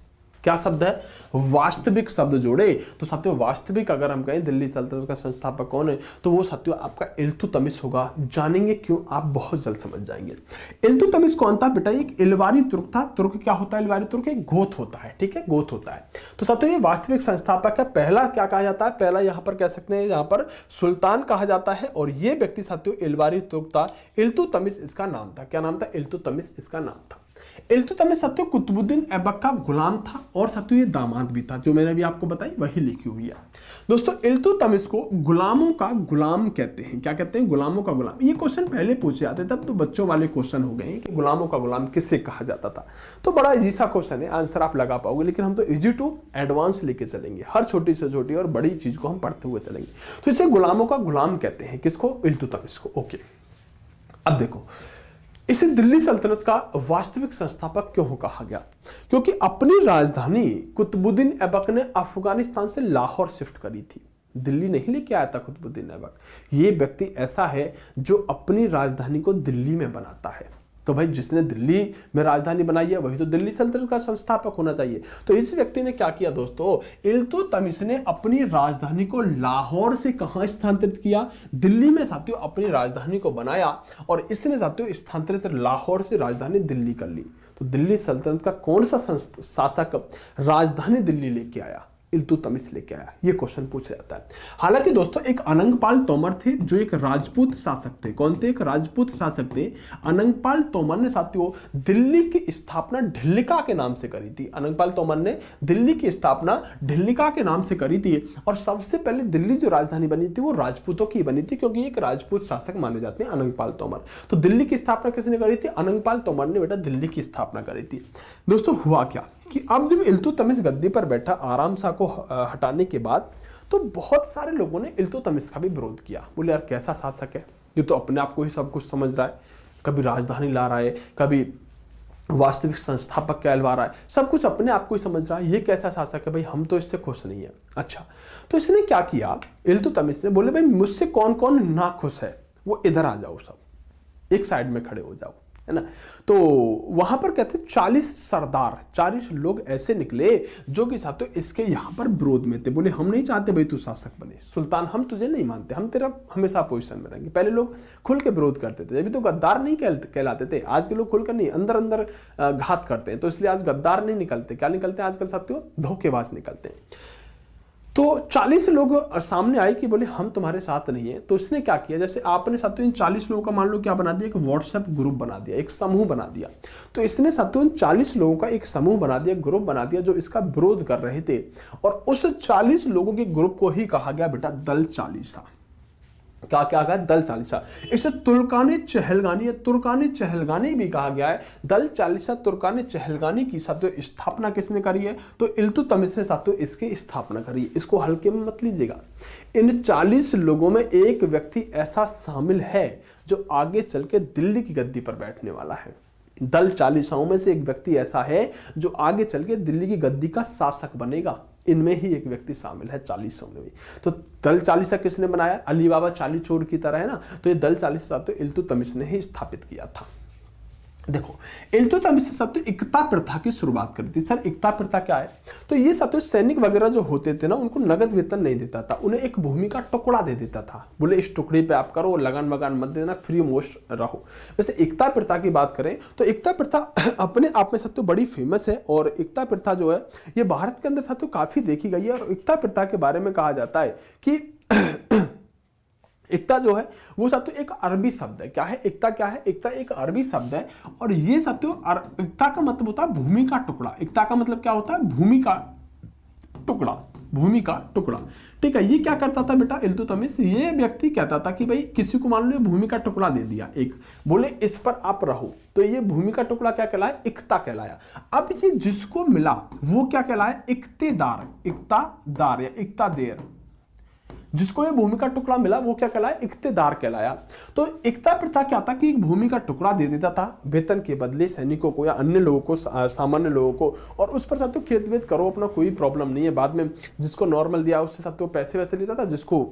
A: क्या शब्द है, वास्तविक शब्द जोड़े तो साथियों वास्तविक अगर हम कहें दिल्ली सल्तनत का संस्थापक कौन है तो वो साथियों आपका इल्तुतमिश होगा। जानेंगे क्यों, आप बहुत जल्द समझ जाएंगे। इल्तुतमिश कौन था बेटा, एक इलवारी तुर्क था। तुर्क क्या होता है, इलवारी तुर्क एक गोत होता है, ठीक है, गोत होता है। तो साथियों ये वास्तविक संस्थापक है। पहला क्या कहा जाता है, पहला यहां पर कह सकते हैं, यहां पर सुल्तान कहा जाता है। और ये व्यक्ति साथियों इलवारी तुर्क था, इल्तुतमिश इसका नाम था। क्या नाम था, इल्तुतमिश इसका नाम था। इल्तुतमिश साथियों कुतुबुद्दीन ऐबक का गुलाम था और साथियों ये दामाद भी था। जो मैंने अभी आपको बताई वही लिखी हुई है। दोस्तों इल्तुतमिश को गुलामों का गुलाम कहते हैं। क्या कहते हैं, गुलामों का गुलाम। ये क्वेश्चन पहले पूछे जाते थे, तब तो बच्चों वाले क्वेश्चन हो गए कि गुलामों का गुलाम किससे कहा जाता था। तो बड़ा इजी सा क्वेश्चन है, आंसर आप लगा पाओगे। लेकिन हम तो इजी टू एडवांस लेके चलेंगे, हर छोटी से छोटी और बड़ी चीज को हम पढ़ते हुए चलेंगे। तो इसे गुलामों का गुलाम कहते हैं, किसको, इल्तुतमिश को। ओके, अब देखो इसे दिल्ली सल्तनत का वास्तविक संस्थापक क्यों कहा गया, क्योंकि अपनी राजधानी कुतुबुद्दीन ऐबक ने अफगानिस्तान से लाहौर शिफ्ट करी थी। दिल्ली नहीं लेके आया था कुतुबुद्दीन ऐबक। ये व्यक्ति ऐसा है जो अपनी राजधानी को दिल्ली में बनाता है। तो भाई जिसने दिल्ली में राजधानी बनाई है वही तो दिल्ली सल्तनत का संस्थापक होना चाहिए। तो इस व्यक्ति ने क्या किया दोस्तों, इल्तुतमिश ने अपनी राजधानी को लाहौर से कहां स्थानांतरित किया, दिल्ली में साथियों अपनी राजधानी को बनाया। और इसने साथियों स्थानांतरित लाहौर से राजधानी दिल्ली कर ली। तो दिल्ली सल्तनत का कौन सा शासक राजधानी दिल्ली लेके आया, इल्तुतमिश लेके आया। ये क्वेश्चन पूछा जाता है। हालांकि दोस्तों एक अनंगपाल तोमर थे जो एक राजपूत शासक थे। कौन थे, एक राजपूत शासक थे। अनंगपाल तोमर ने साथियों दिल्ली की स्थापना ढिल्लिका के नाम से करी थी। अनंगपाल तोमर ने दिल्ली की स्थापना ढिल्लिका के नाम से करी थी। और सबसे पहले दिल्ली जो राजधानी बनी थी वो राजपूतों की बनी थी, क्योंकि एक राजपूत शासक माने जाते हैं अनंगपाल तोमर। तो दिल्ली की स्थापना किसने करी थी, अनंगपाल तोमर ने बेटा दिल्ली की स्थापना करी थी। दोस्तों हुआ क्या कि अब जब इल्तुतमिश गद्दी पर बैठा आराम शाह को हटाने के बाद तो बहुत सारे लोगों ने इल्तुतमिश का भी विरोध किया। बोले यार कैसा शासक है, ये तो अपने आप को ही सब कुछ समझ रहा है, कभी राजधानी ला रहा है, कभी वास्तविक संस्थापक कहलवा रहा है, सब कुछ अपने आप को ही समझ रहा है, ये कैसा शासक है भाई, हम तो इससे खुश नहीं है। अच्छा, तो इसने क्या किया, इल्तुतमिश ने बोले भाई मुझसे कौन कौन ना खुश है वो इधर आ जाओ, सब एक साइड में खड़े हो जाओ, है ना। तो वहां पर कहते 40 सरदार, 40 लोग ऐसे निकले जो कि साथियों इसके यहां पर विरोध में थे। बोले हम नहीं चाहते भाई तू शासक बने, सुल्तान हम तुझे नहीं मानते, हम तेरा हमेशा अपोजिशन में रहेंगे। पहले लोग खुल के विरोध करते थे, अभी तो गद्दार नहीं कहलाते थे। आज के लोग खुलकर नहीं, अंदर अंदर घात करते हैं। तो इसलिए आज गद्दार नहीं निकलते, क्या निकलते हैं आजकल साथियों, धोखेबाज निकलते हैं। तो 40 लोग सामने आए कि बोले हम तुम्हारे साथ नहीं है। तो इसने क्या किया, जैसे आपने साथियों इन 40 लोगों का मान लो क्या बना दिया, एक व्हाट्सएप ग्रुप बना दिया, एक समूह बना दिया। तो इसने साथियों इन 40 लोगों का एक समूह बना दिया, ग्रुप बना दिया, जो इसका विरोध कर रहे थे। और उस 40 लोगों के ग्रुप को ही कहा गया बेटा दल चालीसा। क्या क्या गया, दल चालीसा। इसे तुर्काने चहलगानी या तुर्काने चहलगानी भी कहा गया है। दल चालीसा तुर्काने चहलगानी की साथियों स्थापना किसने करी है? तो इल्तुतमिश ने साथियों इसकी स्थापना करी है। इसको हल्के में मत लीजिएगा। इन 40 लोगों में एक व्यक्ति ऐसा शामिल है जो आगे चल के दिल्ली की गद्दी पर बैठने वाला है। दल चालीसाओं में से एक व्यक्ति ऐसा है जो आगे चल के दिल्ली की गद्दी का शासक बनेगा। इनमें ही एक व्यक्ति शामिल है 40 में भी। तो दल चालीसा किसने बनाया? अली बाबा चाली चोर की तरह है ना। तो ये दल चालीसा तो इल्तुतमिश ने ही स्थापित किया था। देखो, इल्तुतमिश से साथियों इक्ता प्रथा की शुरुआत करी थी। सर इक्ता प्रथा क्या है? तो ये साथियों सैनिक वगैरह जो होते थे ना, उनको नगद वेतन नहीं देता था, उन्हें एक भूमि का टुकड़ा दे देता था। बोले इस टुकड़े पे आप करो, लगान वगान मत देना, फ्री मोस्ट रहो। वैसे इक्ता प्रथा की बात करें तो इक्ता प्रथा अपने आप में साथियों बड़ी फेमस है। और इक्ता प्रथा जो है ये भारत के अंदर साथियों काफी देखी गई है। और इक्ता प्रथा के बारे में कहा जाता है कि इक्ता जो है वो साथियों एक अरबी शब्द है। क्या है इक्ता? क्या है इक्ता? एक अरबी शब्द है। और ये साथियों इक्ता का मतलब होता है भूमि का टुकड़ा। इक्ता का मतलब क्या होता है? भूमि का टुकड़ा, भूमि का टुकड़ा। ठीक है, ये क्या करता था बेटा इल्तुतमिश? ये व्यक्ति कहता था कि भाई किसी को मान लो भूमि का टुकड़ा दे दिया एक, बोले इस पर आप रहो, तो ये भूमि का टुकड़ा क्या कहलाया? इक्ता कहलाया। अब ये जिसको मिला वो क्या कहलाया? इक्तेदार, इक्तादार या इक्तादेर। जिसको ये भूमि का टुकड़ा मिला वो क्या कहलाया? इक्तेदार कहलाया। तो इक्ता प्रथा क्या था कि एक भूमि का टुकड़ा दे देता था वेतन के बदले सैनिकों को या अन्य लोगों को, सामान्य लोगों को, और उस पर साथियों खेत वेत करो अपना, कोई प्रॉब्लम नहीं है। बाद में जिसको नॉर्मल दिया उससे साथियों पैसे वैसे लेता था, जिसको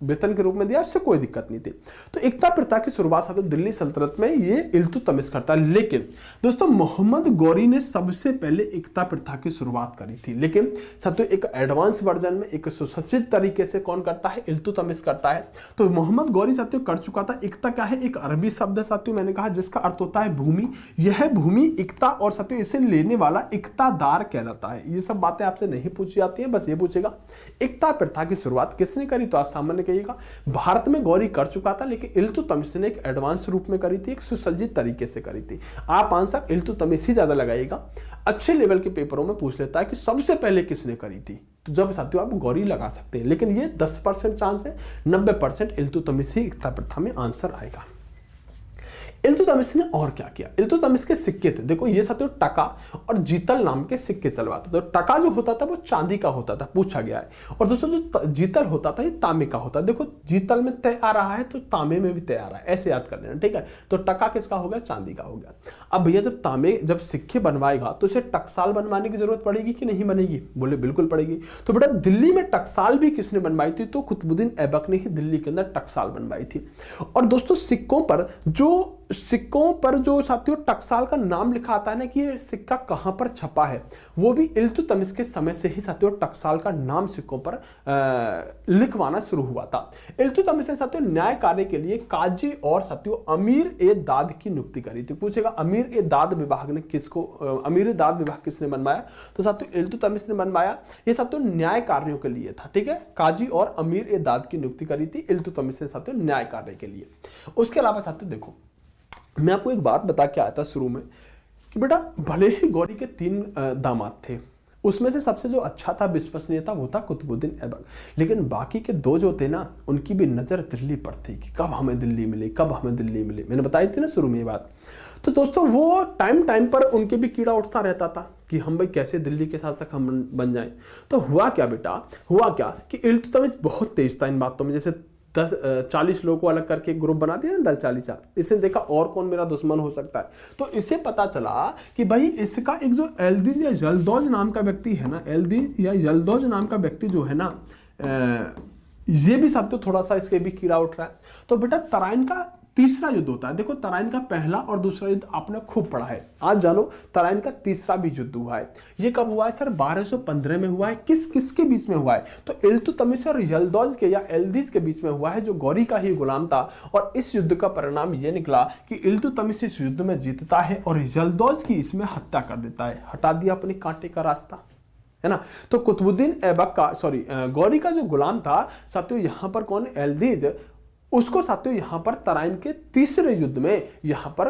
A: वेतन के रूप में दिया उससे कोई दिक्कत नहीं थी। तो इक्ता प्रथा की शुरुआत साथियों दिल्ली सल्तनत में ये इल्तुतमिश करता है। लेकिन दोस्तों मोहम्मद गौरी ने सबसे पहले इक्ता प्रथा की शुरुआत करी थी। लेकिन साथियों एक एडवांस वर्जन में एक सुसज्जित तरीके से कौन करता है? इल्तुतमिश करता है। तो मोहम्मद गौरी साथियों कर चुका था। इक्ता क्या है? एक अरबी शब्द है साथियों, मैंने कहा, जिसका अर्थ होता है भूमि। यह भूमि इक्ता, और साथियों इसे लेने वाला इक्तादार कहलाता है। ये सब बातें आपसे नहीं पूछी जाती है, बस ये पूछेगा इक्ता प्रथा की शुरुआत किसने करी? तो आप सामान्य कहिएगा भारत में गौरी कर चुका था, लेकिन इल्तुतमिश ने एक एडवांस रूप में करी थी, एक सुसज्जित तरीके से करी थी। आप आंसर इल्तुतमिश ही ज्यादा लगाइएगा। अच्छे लेवल के पेपरों में पूछ लेता है कि सबसे पहले किसने करी थी, तो जब साथियों आप गौरी लगा सकते हैं। लेकिन ये 10% चांस है, 90% इल्तुतमिश ही इक्ता प्रथा में आंसर आएगा। इल्तुतमिश ने और क्या किया? इल्तुतमिश के सिक्के थे, देखो ये साथियों टका और जीतल नाम के सिक्के चलवाता था। तो टका जो होता था वो चांदी का होता था, पूछा गया है। और दोस्तों जो जीतल होता था ये तांबे का होता है। देखो जीतल में तय आ रहा है तो तांबे में भी तय आ रहा है, ऐसे याद कर लेना, ठीक है। तो टका किसका हो गया? चांदी का हो गया। अब भैया जब सिक्के बनवाएगा तो उसे टकसाल बनवाने की जरूरत पड़ेगी कि नहीं बनेगी? बोले बिल्कुल पड़ेगी। तो बेटा दिल्ली में टकसाल भी किसने बनवाई थी? तो कुतुबुद्दीन ऐबक ने ही दिल्ली के अंदर टकसाल बनवाई थी। और दोस्तों सिक्कों पर जो साथियों टकसाल का नाम लिखा आता है ना कि ये सिक्का कहां पर छपा है, वो भी इल्तुतमिश के समय से ही साथियों टकसाल का नाम सिक्कों पर लिखवाना शुरू हुआ था। इल्तुतमिश ने साथियों न्याय कार्य के लिए काजी और साथियों अमीर ए दाद की नियुक्ति करी थी। पूछेगा अमीर ए दाद विभाग ने किसको, अमीर ए दाद विभाग किसने बनवाया? तो साथियों इल्तुतमिश ने बनवाया। ये साथियों न्याय कार्यों के लिए था, ठीक है। काजी और अमीर ए दाद की नियुक्ति करी थी इल्तुतमिश ने साथियों न्याय कार्य के लिए। उसके अलावा साथियों देखो मैं आपको एक बात बता के आया था शुरू में कि बेटा भले ही गौरी के 3 दामाद थे, उसमें से सबसे जो अच्छा था, विश्वसनीय था, वो था कुतुबुद्दीन ऐबक। लेकिन बाकी के 2 जो थे ना, उनकी भी नजर दिल्ली पर थी कि कब हमें दिल्ली मिले, कब हमें दिल्ली मिले। मैंने बताई थी ना शुरू में ये बात। तो दोस्तों वो टाइम पर उनके भी कीड़ा उठता रहता था कि हम भाई कैसे दिल्ली के शासक हम बन जाएं। तो हुआ क्या बेटा, हुआ क्या कि इल्तुतमिश बहुत तेज था इन बातों में। जैसे 40 लोगों को अलग करके ग्रुप बना दिया ना दल चालीसा, इसने देखा और कौन मेरा दुश्मन हो सकता है। तो इसे पता चला कि भाई इसका एक जो एल्दिज या यल्दौज नाम का व्यक्ति है ना, एल्दिज या यल्दौज नाम का व्यक्ति जो है ना, ये भी साथियों थोड़ा सा इसके भी कीड़ा उठ रहा है। तो बेटा तराइन का तीसरा युद्ध होता है। देखो तराइन का पहला और दूसरा युद्ध आपने खूब पढ़ा है, आज जानो तराइन का तीसरा भी युद्ध हुआ है। ये कब हुआ है सर? 1215 में हुआ है। किसके बीच में हुआ है? तो इल्तुतमिश और यल्दौज के या एल्दिज के बीच में हुआ है, जो गौरी का ही गुलाम था। और इस युद्ध का परिणाम यह निकला कि इल्तुतमिश इस युद्ध में जीतता है और यल्दौज की इसमें हत्या कर देता है, हटा दिया अपने कांटे का रास्ता, है ना। तो कुतुबुद्दीन ऐबक का गौरी का जो गुलाम था साथियों, यहां पर कौन? एल्दिज, उसको साथियों यहां पर तराइन के तीसरे युद्ध में यहां पर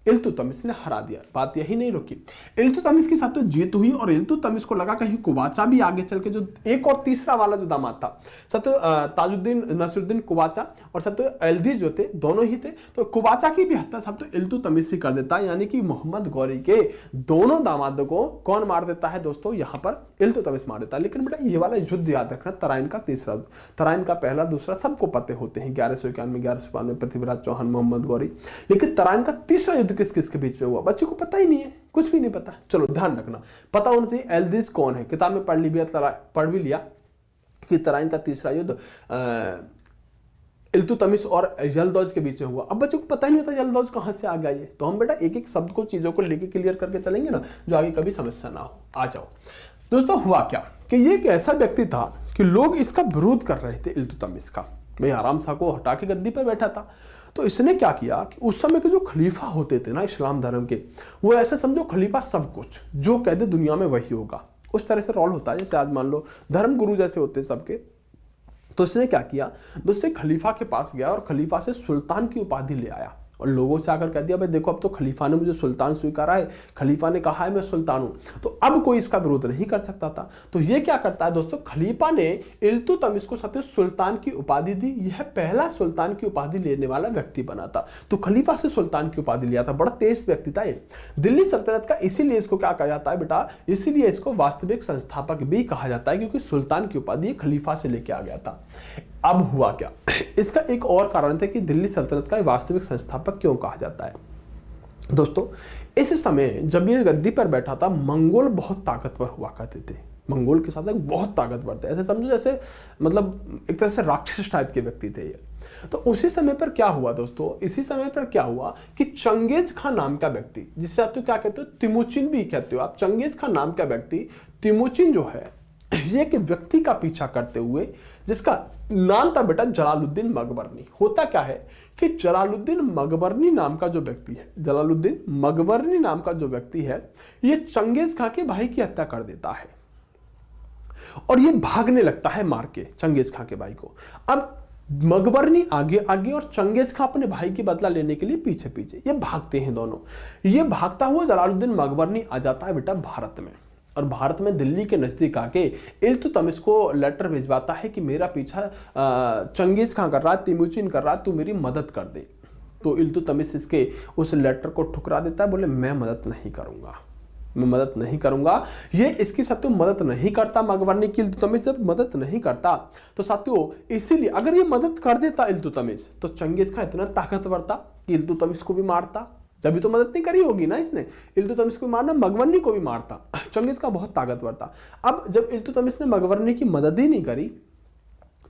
A: इल्तुतमिश ने हरा दिया। बात यही नहीं रुकी, इल्तुतमिश के साथ तो जीत हुई और इल्तुतमिश को लगा कहीं कुवाचा भी आगे चल के जो एक और तीसरा वाला जो दामाद था, सत्य ताजुद्दीन नसीरुद्दीन कुवाचा और सत्य एल्दिज जो थे दोनों ही थे, तो कुवाचा की भी हत्या सब तो इल्तुतमिश ही कर देता है। यानी कि मोहम्मद गौरी के दोनों दामादों को कौन मार देता है दोस्तों, यहाँ पर इल्तुतमिश मार देता है। लेकिन बेटा ये वाला युद्ध याद रखना, तराइन का तीसरा, तराइन का पहला दूसरा सबको पते होते हैं, 1191 1192 पृथ्वीराज चौहान मोहम्मद गौरी। लेकिन तराइन का तीसरा युद्ध किस किस के बीच में हुआ, बच्चे को पता ही नहीं है, कुछ भी नहीं पता। चलो ध्यान रखना, पता होना चाहिए एल्दिज कौन है, किताब में पढ़ भी लिया कि तराइन का तीसरा युद्ध इल्तुतमिश और यल्दौज के बीच में हुआ। अब बच्चों को पता ही नहीं होता यल्दौज कहां से आ गया ये, तो हम बेटा एक एक शब्द को, चीजों को लेके क्लियर करके चलेंगे ना, जो आगे कभी समस्या ना हो। आ जाओ दोस्तों, हुआ क्या कि ये एक ऐसा व्यक्ति था कि लोग इसका विरोध कर रहे थे इल्तुतमिश का। भाई आराम शाह को हटा के गद्दी पर बैठा था, तो इसने क्या किया कि उस समय के जो खलीफा होते थे ना इस्लाम धर्म के, वो ऐसे समझो खलीफा सब कुछ जो कह दे दुनिया में वही होगा, उस तरह से रोल होता है। जैसे आज मान लो धर्म गुरु जैसे होते हैं सबके, तो इसने क्या किया दोस्तों, खलीफा के पास गया और खलीफा से सुल्तान की उपाधि ले आया और लोगों से आकर कह दिया भाई देखो अब तो खलीफा ने मुझे सुल्तान स्वीकारा है, खलीफा ने कहा है मैं सुल्तान हूं, तो अब कोई इसका विरोध नहीं कर सकता था। तो ये क्या करता है दोस्तों, खलीफा ने इल्तुतमिश को सत्य सुल्तान की उपाधि दी। यह पहला सुल्तान की उपाधि लेने वाला व्यक्ति बना था, तो खलीफा से सुल्तान की उपाधि लिया था। बड़ा तेज व्यक्ति था ये दिल्ली सल्तनत का, इसीलिए इसको क्या कहा जाता है बेटा, इसीलिए इसको वास्तविक संस्थापक भी कहा जाता है, क्योंकि सुल्तान की उपाधि खलीफा से लेके आ गया था। अब हुआ क्या, इसका एक और कारण था कि दिल्ली सल्तनत का वास्तविक संस्थापक क्यों कहा जाता है दोस्तों। इस समय जब ये गद्दी पर बैठा था, मंगोल बहुत ताकतवर हुआ करते थे, मंगोल के शासक बहुत ताकतवर थे, ऐसे समझो जैसे मतलब एक तरह से राक्षस टाइप के व्यक्ति थे ये। तो उसी समय पर क्या हुआ दोस्तों, इसी समय पर क्या हुआ कि चंगेज खान नाम का व्यक्ति, जिसे आप तो क्या कहते हो तिमुचिन भी कहते हो आप, चंगेज खान नाम का व्यक्ति तिमुचिन जो है, ये एक व्यक्ति का पीछा करते हुए, जिसका नाम था बेटा जलालुद्दीन मकबरनी। होता क्या है कि जलालुद्दीन मकबरनी नाम का जो व्यक्ति है, जलालुद्दीन मकबरनी नाम का जो व्यक्ति है, ये चंगेज खान के भाई की हत्या कर देता है और ये भागने लगता है मार के चंगेज खान के भाई को। अब मकबरनी आगे आगे और चंगेज खान अपने भाई की बदला लेने के लिए पीछे पीछे, ये भागते हैं दोनों। ये भागता हुआ जलालुद्दीन मकबरनी आ जाता है बेटा भारत में, और भारत में दिल्ली के नजदीक आके इल्तुतमिश को लेटर भिजवाता है कि मेरा पीछा चंगेज खान कर रहा है, तिमुचिन कर रहा है, तू मेरी मदद कर दे। तो इल्तुतमिश इसके उस लेटर को ठुकरा देता है, बोले मैं मदद नहीं करूंगा, मैं मदद नहीं करूंगा। ये इसकी साथियों मदद नहीं करता, मकबरनी की इल्तुतमिश जब मदद नहीं करता तो साथियों इसीलिए अगर ये मदद कर देता इल्तुतमिश, तो चंगेज खान इतना ताकतवर था कि इल्तुतमिश को भी मारता, जब भी तो मदद नहीं करी होगी ना इसने, इल्तुतमिश को मारना, मकबरनी को भी मारता। चंगेज का बहुत ताकतवर था। अब जब इल्तुतमिश ने मकबरनी की मदद ही नहीं करी,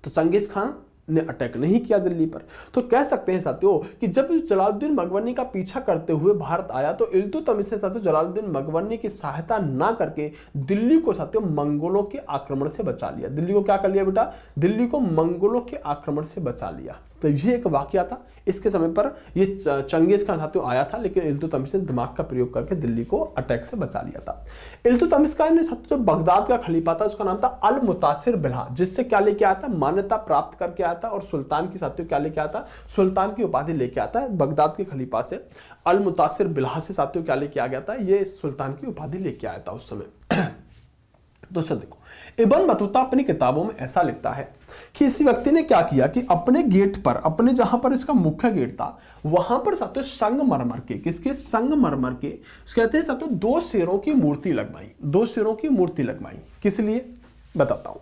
A: तो चंगेज खान ने अटैक नहीं किया दिल्ली पर। तो कह सकते हैं साथियों कि जब जलालुद्दीन मकबरनी का पीछा करते हुए भारत आया, तो इल्तुतमिश ने साथियों जलालुद्दीन मकबरनी की सहायता ना करके दिल्ली को साथियों मंगोलों के आक्रमण से बचा लिया। दिल्ली को क्या कर लिया बेटा, दिल्ली को मंगोलों के आक्रमण से बचा लिया। तो ये एक वाकया था। इसके समय पर ये चंगेज खान साथियों आया था, लेकिन इल्तुतमिश ने दिमाग का प्रयोग करके दिल्ली को अटैक से बचा लिया था। इल्तुतमिश का ने साथियों जो बगदाद का खलीफा था, उसका नाम था अल मुतासिर बिल्हा, जिससे क्या लेके आया था, मान्यता प्राप्त करके आया था, और सुल्तान की साथियों क्या लेके आया था, सुल्तान की उपाधि लेके आता है। बगदाद के खलीफा से अल मुतासिर बिल्हा से साथियों क्या लेके आ गया था, ये सुल्तान की उपाधि लेके आया था उस समय। दोस्तों देखो, इब्न बतूता अपनी किताबों में ऐसा लिखता है कि इसी व्यक्ति ने क्या किया कि अपने गेट पर, अपने जहां पर इसका मुख्य गेट था, वहां पर साथियों संगमरमर के, किसके, संगमरमर के कहते हैं साथियों, 2 शेरों की मूर्ति लगवाई, 2 शेरों की मूर्ति लगवाई। किस लिए बताता हूं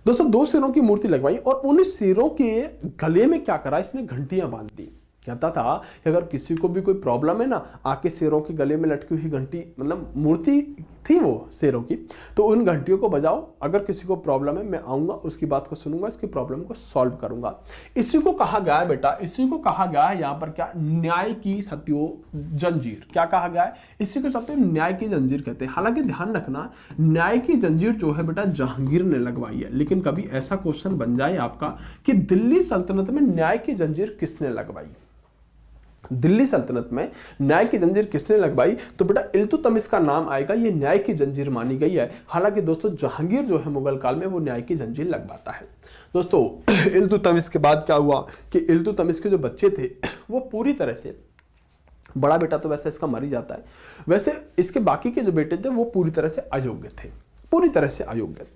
A: दोस्तों, 2 शेरों की मूर्ति लगवाई और उन शेरों के गले में क्या करा, इसने घंटियां बांध दी। कहता था कि अगर किसी को भी कोई प्रॉब्लम है ना, आके शेरों के गले में लटकी हुई घंटी, मतलब मूर्ति थी वो शेरों की, तो उन घंटियों को बजाओ, अगर किसी को प्रॉब्लम है मैं आऊंगा, उसकी बात को सुनूंगा, इसकी प्रॉब्लम को सॉल्व करूंगा। इसी को कहा गया है बेटा, इसी को कहा गया है यहाँ पर क्या, न्याय की साथियों जंजीर। क्या कहा गया है, इसी को साथियों न्याय की जंजीर कहते हैं। हालांकि ध्यान रखना, न्याय की जंजीर जो है बेटा जहांगीर ने लगवाई है, लेकिन कभी ऐसा क्वेश्चन बन जाए आपका कि दिल्ली सल्तनत में न्याय की जंजीर किसने लगवाई, दिल्ली सल्तनत में न्याय की जंजीर किसने लगवाई, तो बेटा इल्तुतमिश का नाम आएगा। ये न्याय की जंजीर मानी गई है। हालांकि दोस्तों जहांगीर जो है मुगल काल में वो न्याय की जंजीर लगवाता है। दोस्तों इल्तुतमिश के बाद क्या हुआ कि इल्तुतमिश के जो बच्चे थे वो पूरी तरह से बड़ा बेटा तो वैसे इसका मर ही जाता है। वैसे इसके बाकी के जो बेटे थे वो पूरी तरह से अयोग्य थे, पूरी तरह से अयोग्य।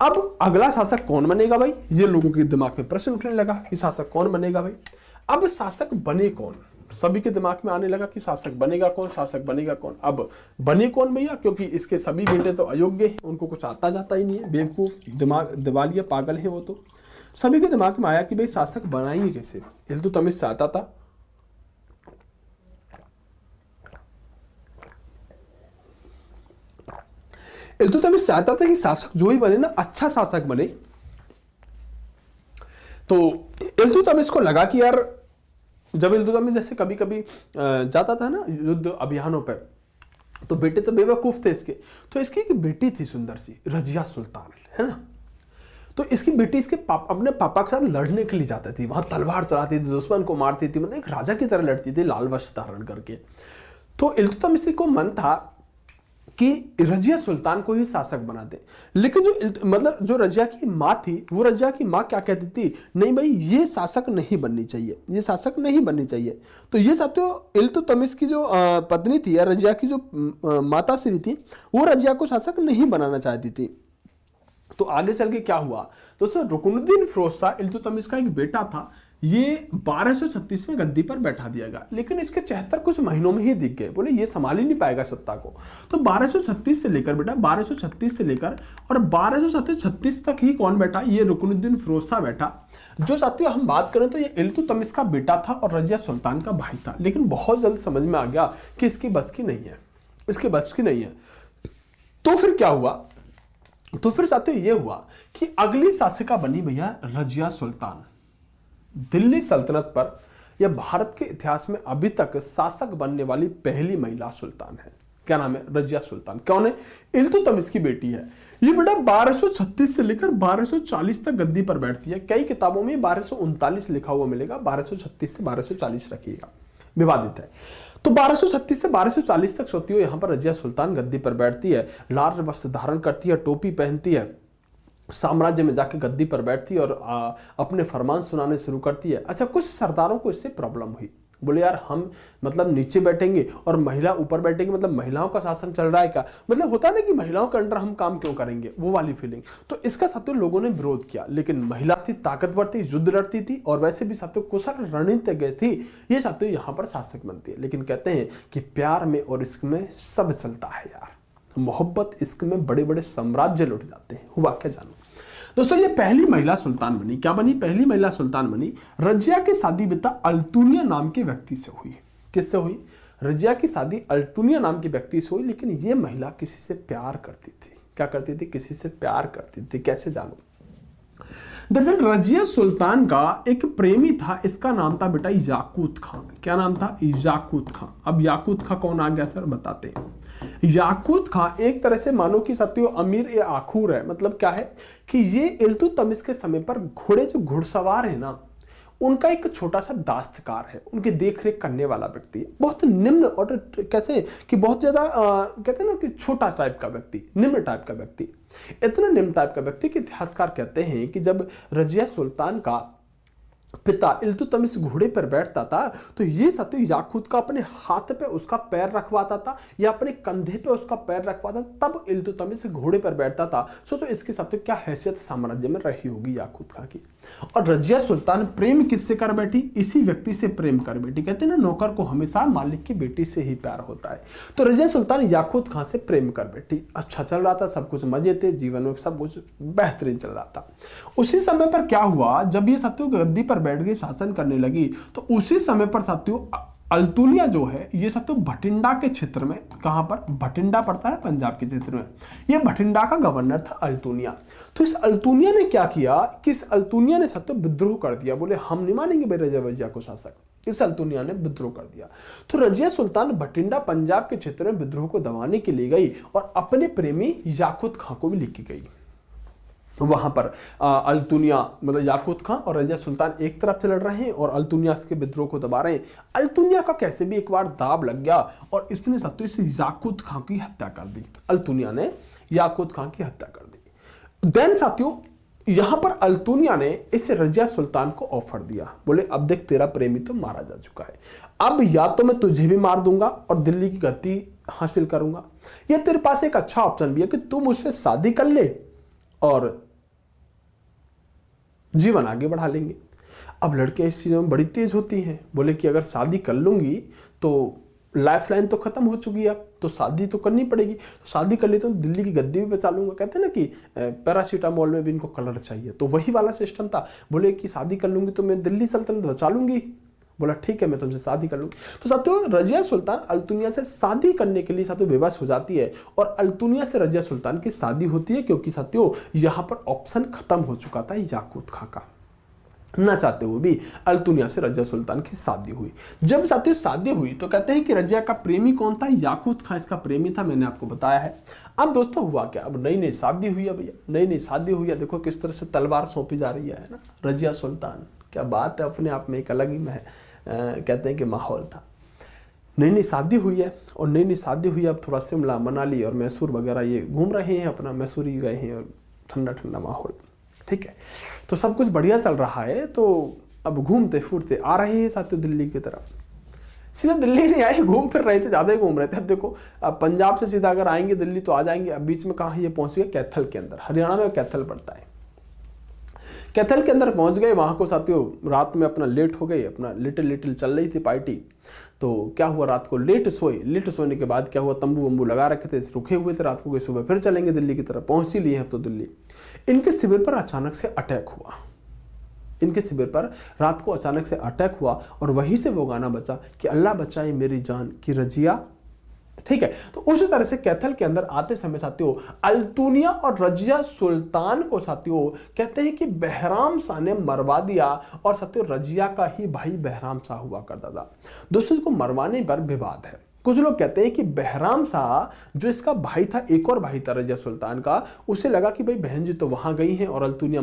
A: अब अगला शासक कौन बनेगा भाई, ये लोगों के दिमाग में प्रश्न उठने लगा कि शासक कौन बनेगा भाई। अब शासक बने कौन, सभी के दिमाग में आने लगा कि शासक बनेगा कौन, शासक बनेगा कौन। अब बने कौन भैया, क्योंकि इसके सभी बेटे तो अयोग्य हैं, उनको कुछ आता जाता ही नहीं है, बेवकूफ, दिमाग दिवालिया, पागल है वो। तो सभी के दिमाग में आया कि भाई शासक बनाएंगे कैसे। इल्तुतमिश चाहता था इल्तुतमिश चाहता था कि शासक जो ही बने ना, अच्छा शासक बने। तो इल्तुतमिश को लगा कि यार, जब इल्तुतमिश जैसे कभी कभी जाता था ना युद्ध अभियानों पर, तो बेटे तो बेवकूफ थे इसके। तो इसकी एक बेटी थी सुंदर सी, रजिया सुल्तान, है ना। तो इसकी बेटी इसके अपने पापा के साथ लड़ने के लिए जाती थी, वहां तलवार चलाती थी, दुश्मन को मारती थी, मतलब एक राजा की तरह लड़ती थी, लाल वस्त्र धारण करके। तो इल्तुतमिश को मन था कि रजिया सुल्तान को ही शासक बना दे। लेकिन मतलब जो रजिया की माँ थी, वो रजिया की माँ क्या कहती थी, नहीं भाई ये शासक नहीं बननी चाहिए, ये शासक नहीं बननी चाहिए। तो ये साथियों इल्तुतमिश की जो पत्नी थी या रजिया की जो माता श्री थी, वो रजिया को शासक नहीं बनाना चाहती थी। तो आगे चल के क्या हुआ दोस्तों, रुकनुद्दीन फिरोज शाह इल्तुतमिश का एक बेटा था, ये 1236 में गद्दी पर बैठा दिया गया। लेकिन इसके 74 कुछ महीनों में ही दिख गए, बोले ये संभाल ही नहीं पाएगा सत्ता को। तो 1236 से लेकर बेटा 1236 से लेकर और 1236 तक ही कौन बैठा, ये रुकनुद्दीन फिरोज शाह बैठा। जो साथियों हम बात करें तो ये इल्तुतमिश का बेटा था और रजिया सुल्तान का भाई था। लेकिन बहुत जल्द समझ में आ गया कि इसकी बस की नहीं है, इसके बस की नहीं है। तो फिर क्या हुआ, तो फिर साथियों ये हुआ कि अगली शासिका बनी भैया रजिया सुल्तान। दिल्ली सल्तनत पर यह भारत के इतिहास में अभी तक शासक बनने वाली पहली महिला सुल्तान है। क्या नाम है, रजिया सुल्तान। कौन है, इल्तुतमिश की बेटी है। ये बेटा 1236 से लेकर 1240 तक गद्दी पर बैठती है। कई किताबों में 1239 लिखा हुआ मिलेगा, 1236 से 1240 रखिएगा, विवादित है। तो 1236 से 1240 तक सोतियों यहां पर रजिया सुल्तान गद्दी पर बैठती है, लाल वस्त्र धारण करती है, टोपी पहनती है, साम्राज्य में जाके गद्दी पर बैठती है और अपने फरमान सुनाने शुरू करती है। अच्छा, कुछ सरदारों को इससे प्रॉब्लम हुई, बोले यार हम मतलब नीचे बैठेंगे और महिला ऊपर बैठेंगी, मतलब महिलाओं का शासन चल रहा है क्या, मतलब होता ना कि महिलाओं के अंडर हम काम क्यों करेंगे, वो वाली फीलिंग। तो इसका साथियों लोगों ने विरोध किया। लेकिन महिला थी, ताकतवर थी, युद्ध लड़ती थी और वैसे भी साथियों कुशल रणनीतिज्ञ थी, ये साथियों यहाँ पर शासक बनती है। लेकिन कहते हैं कि प्यार में और इश्क में सब चलता है यार, मोहब्बत इश्क में बड़े बड़े साम्राज्य लुट जाते हैं। हुआ क्या जानो दोस्तों, ये पहली महिला सुल्तान बनी। क्या बनी, पहली महिला सुल्तान बनी। रजिया की शादी बेटा अल्तुनिया नाम के व्यक्ति से हुई। किससे हुई, रजिया की शादी अल्तुनिया नाम के व्यक्ति से हुई। लेकिन ये महिला किसी से प्यार करती थी। क्या करती थी, किसी से प्यार करती थी। कैसे जानो, दरअसल रजिया सुल्तान का एक प्रेमी था, इसका नाम था बेटा याकूत खां। क्या नाम था, याकूत खां। अब याकूत खां कौन आ गया सर, बताते हैं। याकूत खां एक तरह से मानो कि साथियों अमीर ए आखूर है। मतलब क्या है कि ये इल्तुतमिश के समय पर घोड़े जो घुड़सवार है ना, उनका एक छोटा सा दास्तकार है, उनकी देखरेख करने वाला व्यक्ति है। बहुत निम्न और कैसे कि बहुत ज्यादा कहते हैं ना कि छोटा टाइप का व्यक्ति, निम्न टाइप का व्यक्ति। इतना निम्न टाइप का व्यक्ति कि इतिहासकार कहते हैं कि जब रजिया सुल्तान का पिता इल्तुतमिश घोड़े पर बैठता था तो ये साथियों याकूत का अपने हाथ पे उसका पैर रखवाता था या अपने कंधे पे उसका पैर रखवाता, तब इल्तुतमिश घोड़े पर बैठता था। सोचो इसके साथियों क्या हैसियत साम्राज्य में रही होगी याकूत खां की। और रजिया सुल्तान प्रेम किससे कर बैठी, इसी व्यक्ति से प्रेम कर बैठी। कहते हैं ना नौकर को हमेशा मालिक की बेटी से ही प्यार होता है। तो रजिया सुल्तान याकूत खां से प्रेम कर बैठी। अच्छा चल रहा था, सब कुछ मजे थे, जीवन में सब कुछ बेहतरीन चल रहा था। उसी समय पर क्या हुआ, जब ये साथियों गद्दी पर बैठ गई, शासन करने लगी, तो उसी समय पर साथियों अल्तुनिया जो है ये साथियों भटिंडा के क्षेत्र में, कहां पर, भटिंडा पड़ता है पंजाब के क्षेत्र में, ये भटिंडा का गवर्नर था अल्तुनिया। तो इस अल्तुनिया ने क्या किया कि इस अल्तुनिया ने साथियों विद्रोह कर दिया। बोले हम नहीं मानेंगे भाई रजिया को शासक। इस अल्तुनिया ने विद्रोह कर दिया। तो रजिया सुल्तान भटिंडा पंजाब के क्षेत्र में विद्रोह को दबाने के लिए गई और अपने प्रेमी याकूत खां को भी लेके गई। वहां पर अल्तुनिया मतलब याकूत खां और रजिया सुल्तान एक तरफ से लड़ रहे हैं और अल्तुनिया इसके विद्रोह को दबा रहे हैं। अल्तुनिया का कैसे भी एक बार दाब लग गया और इसने साथियों इस याकूत खां की हत्या कर दी। अल्तुनिया ने याकूत खां की हत्या कर दी। देन साथियों यहां पर अल्तुनिया ने इस रजिया सुल्तान को ऑफर दिया, बोले अब देख तेरा प्रेमी तो मारा जा चुका है, अब या तो मैं तुझे भी मार दूंगा और दिल्ली की गद्दी हासिल करूंगा, या तेरे पास एक अच्छा ऑप्शन भी है कि तू मुझसे शादी कर ले और जीवन आगे बढ़ा लेंगे। अब लड़के इस चीजों में बड़ी तेज होती हैं, बोले कि अगर शादी कर लूंगी तो लाइफ लाइन तो खत्म हो चुकी है, अब तो शादी तो करनी पड़ेगी, तो शादी कर लेता हूँ दिल्ली की गद्दी भी बचा लूंगा। कहते हैं ना कि पैरासीटामोल में भी इनको कलर चाहिए, तो वही वाला सिस्टम था। बोले कि शादी कर लूंगी तो मैं दिल्ली सल्तनत बचा लूंगी। बोला ठीक है मैं तुमसे शादी कर लूंगी। तो साथियों रजिया सुल्तान अल्तुनिया से शादी करने के लिए साथियों बेबस हो जाती है और अल्तुनिया से रजिया सुल्तान की शादी होती है, क्योंकि साथियों यहाँ पर ऑप्शन खत्म हो चुका था याकूत खां का। न चाहते हुए भी अल्तुनिया से रजिया सुल्तान की शादी हुई। जब साथियों शादी हुई तो कहते हैं कि रजिया का प्रेमी कौन था, याकूत खां इसका प्रेमी था, मैंने आपको बताया है। अब दोस्तों हुआ क्या, अब नई नई शादी हुई है भैया, नई नई शादी हुई है, देखो किस तरह से तलवार सौंपी जा रही है ना रजिया सुल्तान, क्या बात है, अपने आप में एक अलग ही में कहते हैं कि माहौल था। नई नई शादी हुई है और नई नई शादी हुई है, अब थोड़ा शिमला मनाली और मैसूर वगैरह ये घूम रहे हैं, अपना मैसूर ही गए हैं और ठंडा ठंडा माहौल, ठीक है, तो सब कुछ बढ़िया चल रहा है। तो अब घूमते फिरते आ रहे हैं साथियों दिल्ली की तरफ। सीधा दिल्ली नहीं आए, घूम फिर रहे थे, ज़्यादा ही घूम रहे थे। अब देखो अब पंजाब से सीधा अगर आएंगे दिल्ली तो आ जाएंगे, अब बीच में कहाँ ये पहुँच गए, कैथल के अंदर, हरियाणा में कैथल पड़ता है। कैथल के अंदर पहुँच गए, वहाँ को साथियों रात में अपना लेट हो गए, अपना लिटिल चल रही थी पार्टी। तो क्या हुआ, रात को लेट सोने के बाद क्या हुआ, तंबू वंबू लगा रखे थे, रुके हुए थे रात को, कि सुबह फिर चलेंगे दिल्ली की तरफ, पहुंच ही लिए हैं तो दिल्ली। इनके शिविर पर अचानक से अटैक हुआ, इनके शिविर पर रात को अचानक से अटैक हुआ और वहीं से वो गाना बचा कि अल्लाह बचाए मेरी जान की रजिया, ठीक है। तो उसी तरह से कैथल के अंदर आते समय साथियों अल्तुनिया और रजिया सुल्तान को साथियों कहते हैं कि बहराम शाह ने मरवा दिया, और साथियों रजिया का ही भाई बहराम शाह हुआ करता था। दोस्तों इसको मरवाने पर विवाद है, कुछ लोग कहते हैं कि बहराम शाह जो इसका भाई था, एक और भाई था रजिया सुल्तान का, उसे लगा कि भाई बहन जी तो वहां गई हैं और अल्तुनिया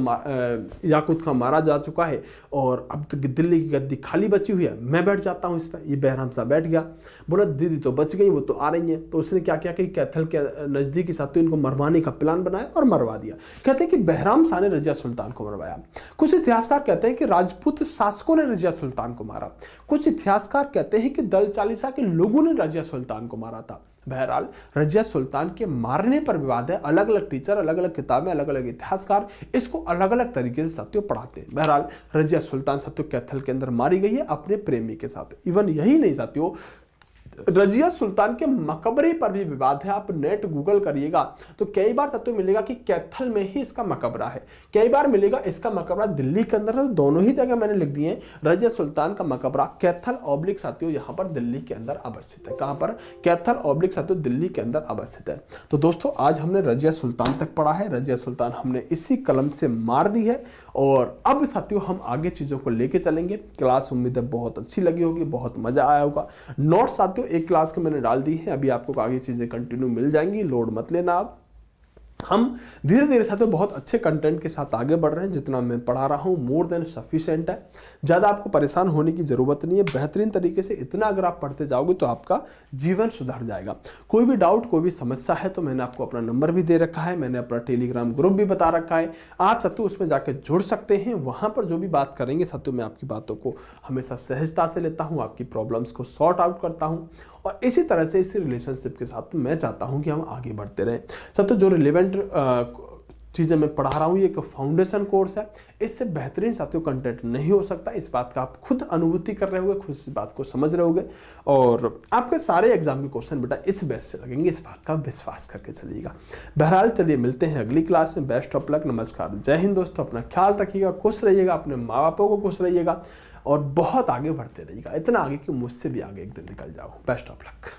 A: याकूत खां मारा जा चुका है और अब तो दिल्ली की गद्दी खाली बची हुई है, मैं बैठ जाता हूं इस पर। ये बहराम शाह बैठ गया, बोला दीदी तो बच गई, वो तो आ रही है। तो उसने क्या किया कि कैथल के नजदीकी साथियों इनको मरवाने का प्लान बनाया और मरवा दिया। कहते हैं कि बहराम शाह ने रजिया सुल्तान को मरवाया। कुछ इतिहासकार कहते हैं कि राजपूत शासकों ने रजिया सुल्तान को मारा, कुछ इतिहासकार कहते हैं कि दल चालीसा के लोगों ने रजिया सुल्तान को मारा था। बहरहाल रजिया सुल्तान के मारने पर विवाद है, अलग अलग टीचर, अलग अलग किताबें, अलग अलग इतिहासकार इसको अलग अलग तरीके से साथियों पढ़ाते हैं। बहरहाल रजिया सुल्तान साथियों कैथल के अंदर मारी गई है अपने प्रेमी के साथ। इवन यही नहीं साथियों, रजिया सुल्तान के मकबरे पर भी विवाद है। आप नेट गूगल करिएगा तो कई बार साथियों मिलेगा कि कैथल में ही इसका मकबरा है, कई बार मिलेगा इसका मकबरा दिल्ली के अंदर है। तो दोनों ही जगह मैंने लिख दिए रजिया सुल्तान का मकबरा कैथल ऑब्लिक साथियों यहाँ पर दिल्ली के अंदर अवस्थित है। कहाँ पर, कैथल ऑब्लिक साथियों दिल्ली के अंदर अवस्थित है। तो दोस्तों आज हमने रजिया सुल्तान तक पढ़ा है, रजिया सुल्तान हमने इसी कलम से मार दी है और अब साथियों हम आगे चीजों को लेके चलेंगे। क्लास उम्मीद है बहुत अच्छी लगी होगी, बहुत मजा आया होगा। नोट्स साथियों एक क्लास के मैंने डाल दी है, अभी आपको आगे चीजें कंटिन्यू मिल जाएंगी, लोड मत लेना आप। हम धीरे धीरे साथियों बहुत अच्छे कंटेंट के साथ आगे बढ़ रहे हैं, जितना मैं पढ़ा रहा हूं मोर देन सफिशिएंट है, ज़्यादा आपको परेशान होने की ज़रूरत नहीं है। बेहतरीन तरीके से इतना अगर आप पढ़ते जाओगे तो आपका जीवन सुधर जाएगा। कोई भी डाउट, कोई भी समस्या है तो मैंने आपको अपना नंबर भी दे रखा है, मैंने अपना टेलीग्राम ग्रुप भी बता रखा है, आप साथियों उसमें जाकर जुड़ सकते हैं। वहाँ पर जो भी बात करेंगे साथियों मैं आपकी बातों को हमेशा सहजता से लेता हूँ, आपकी प्रॉब्लम्स को सॉर्ट आउट करता हूँ और इसी तरह से इसी रिलेशनशिप के साथ मैं चाहता हूं कि हम आगे बढ़ते रहें। साथियों जो रिलेवेंट चीज़ें मैं पढ़ा रहा हूँ ये एक फाउंडेशन कोर्स है, इससे बेहतरीन साथियों कंटेंट नहीं हो सकता। इस बात का आप खुद अनुभूति कर रहे होगे, खुद इस बात को समझ रहे होगे और आपके सारे एग्जाम के क्वेश्चन बेटा इस बेस से लगेंगे, इस बात का विश्वास करके चलिएगा। बहरहाल चलिए मिलते हैं अगली क्लास में। बेस्ट ऑफ लक, नमस्कार, जय हिंद दोस्तों। अपना ख्याल रखिएगा, खुश रहिएगा, अपने माँ बापों को खुश रहिएगा और बहुत आगे बढ़ते रहिएगा, इतना आगे कि मुझसे भी आगे एक दिन निकल जाओ। Best of luck.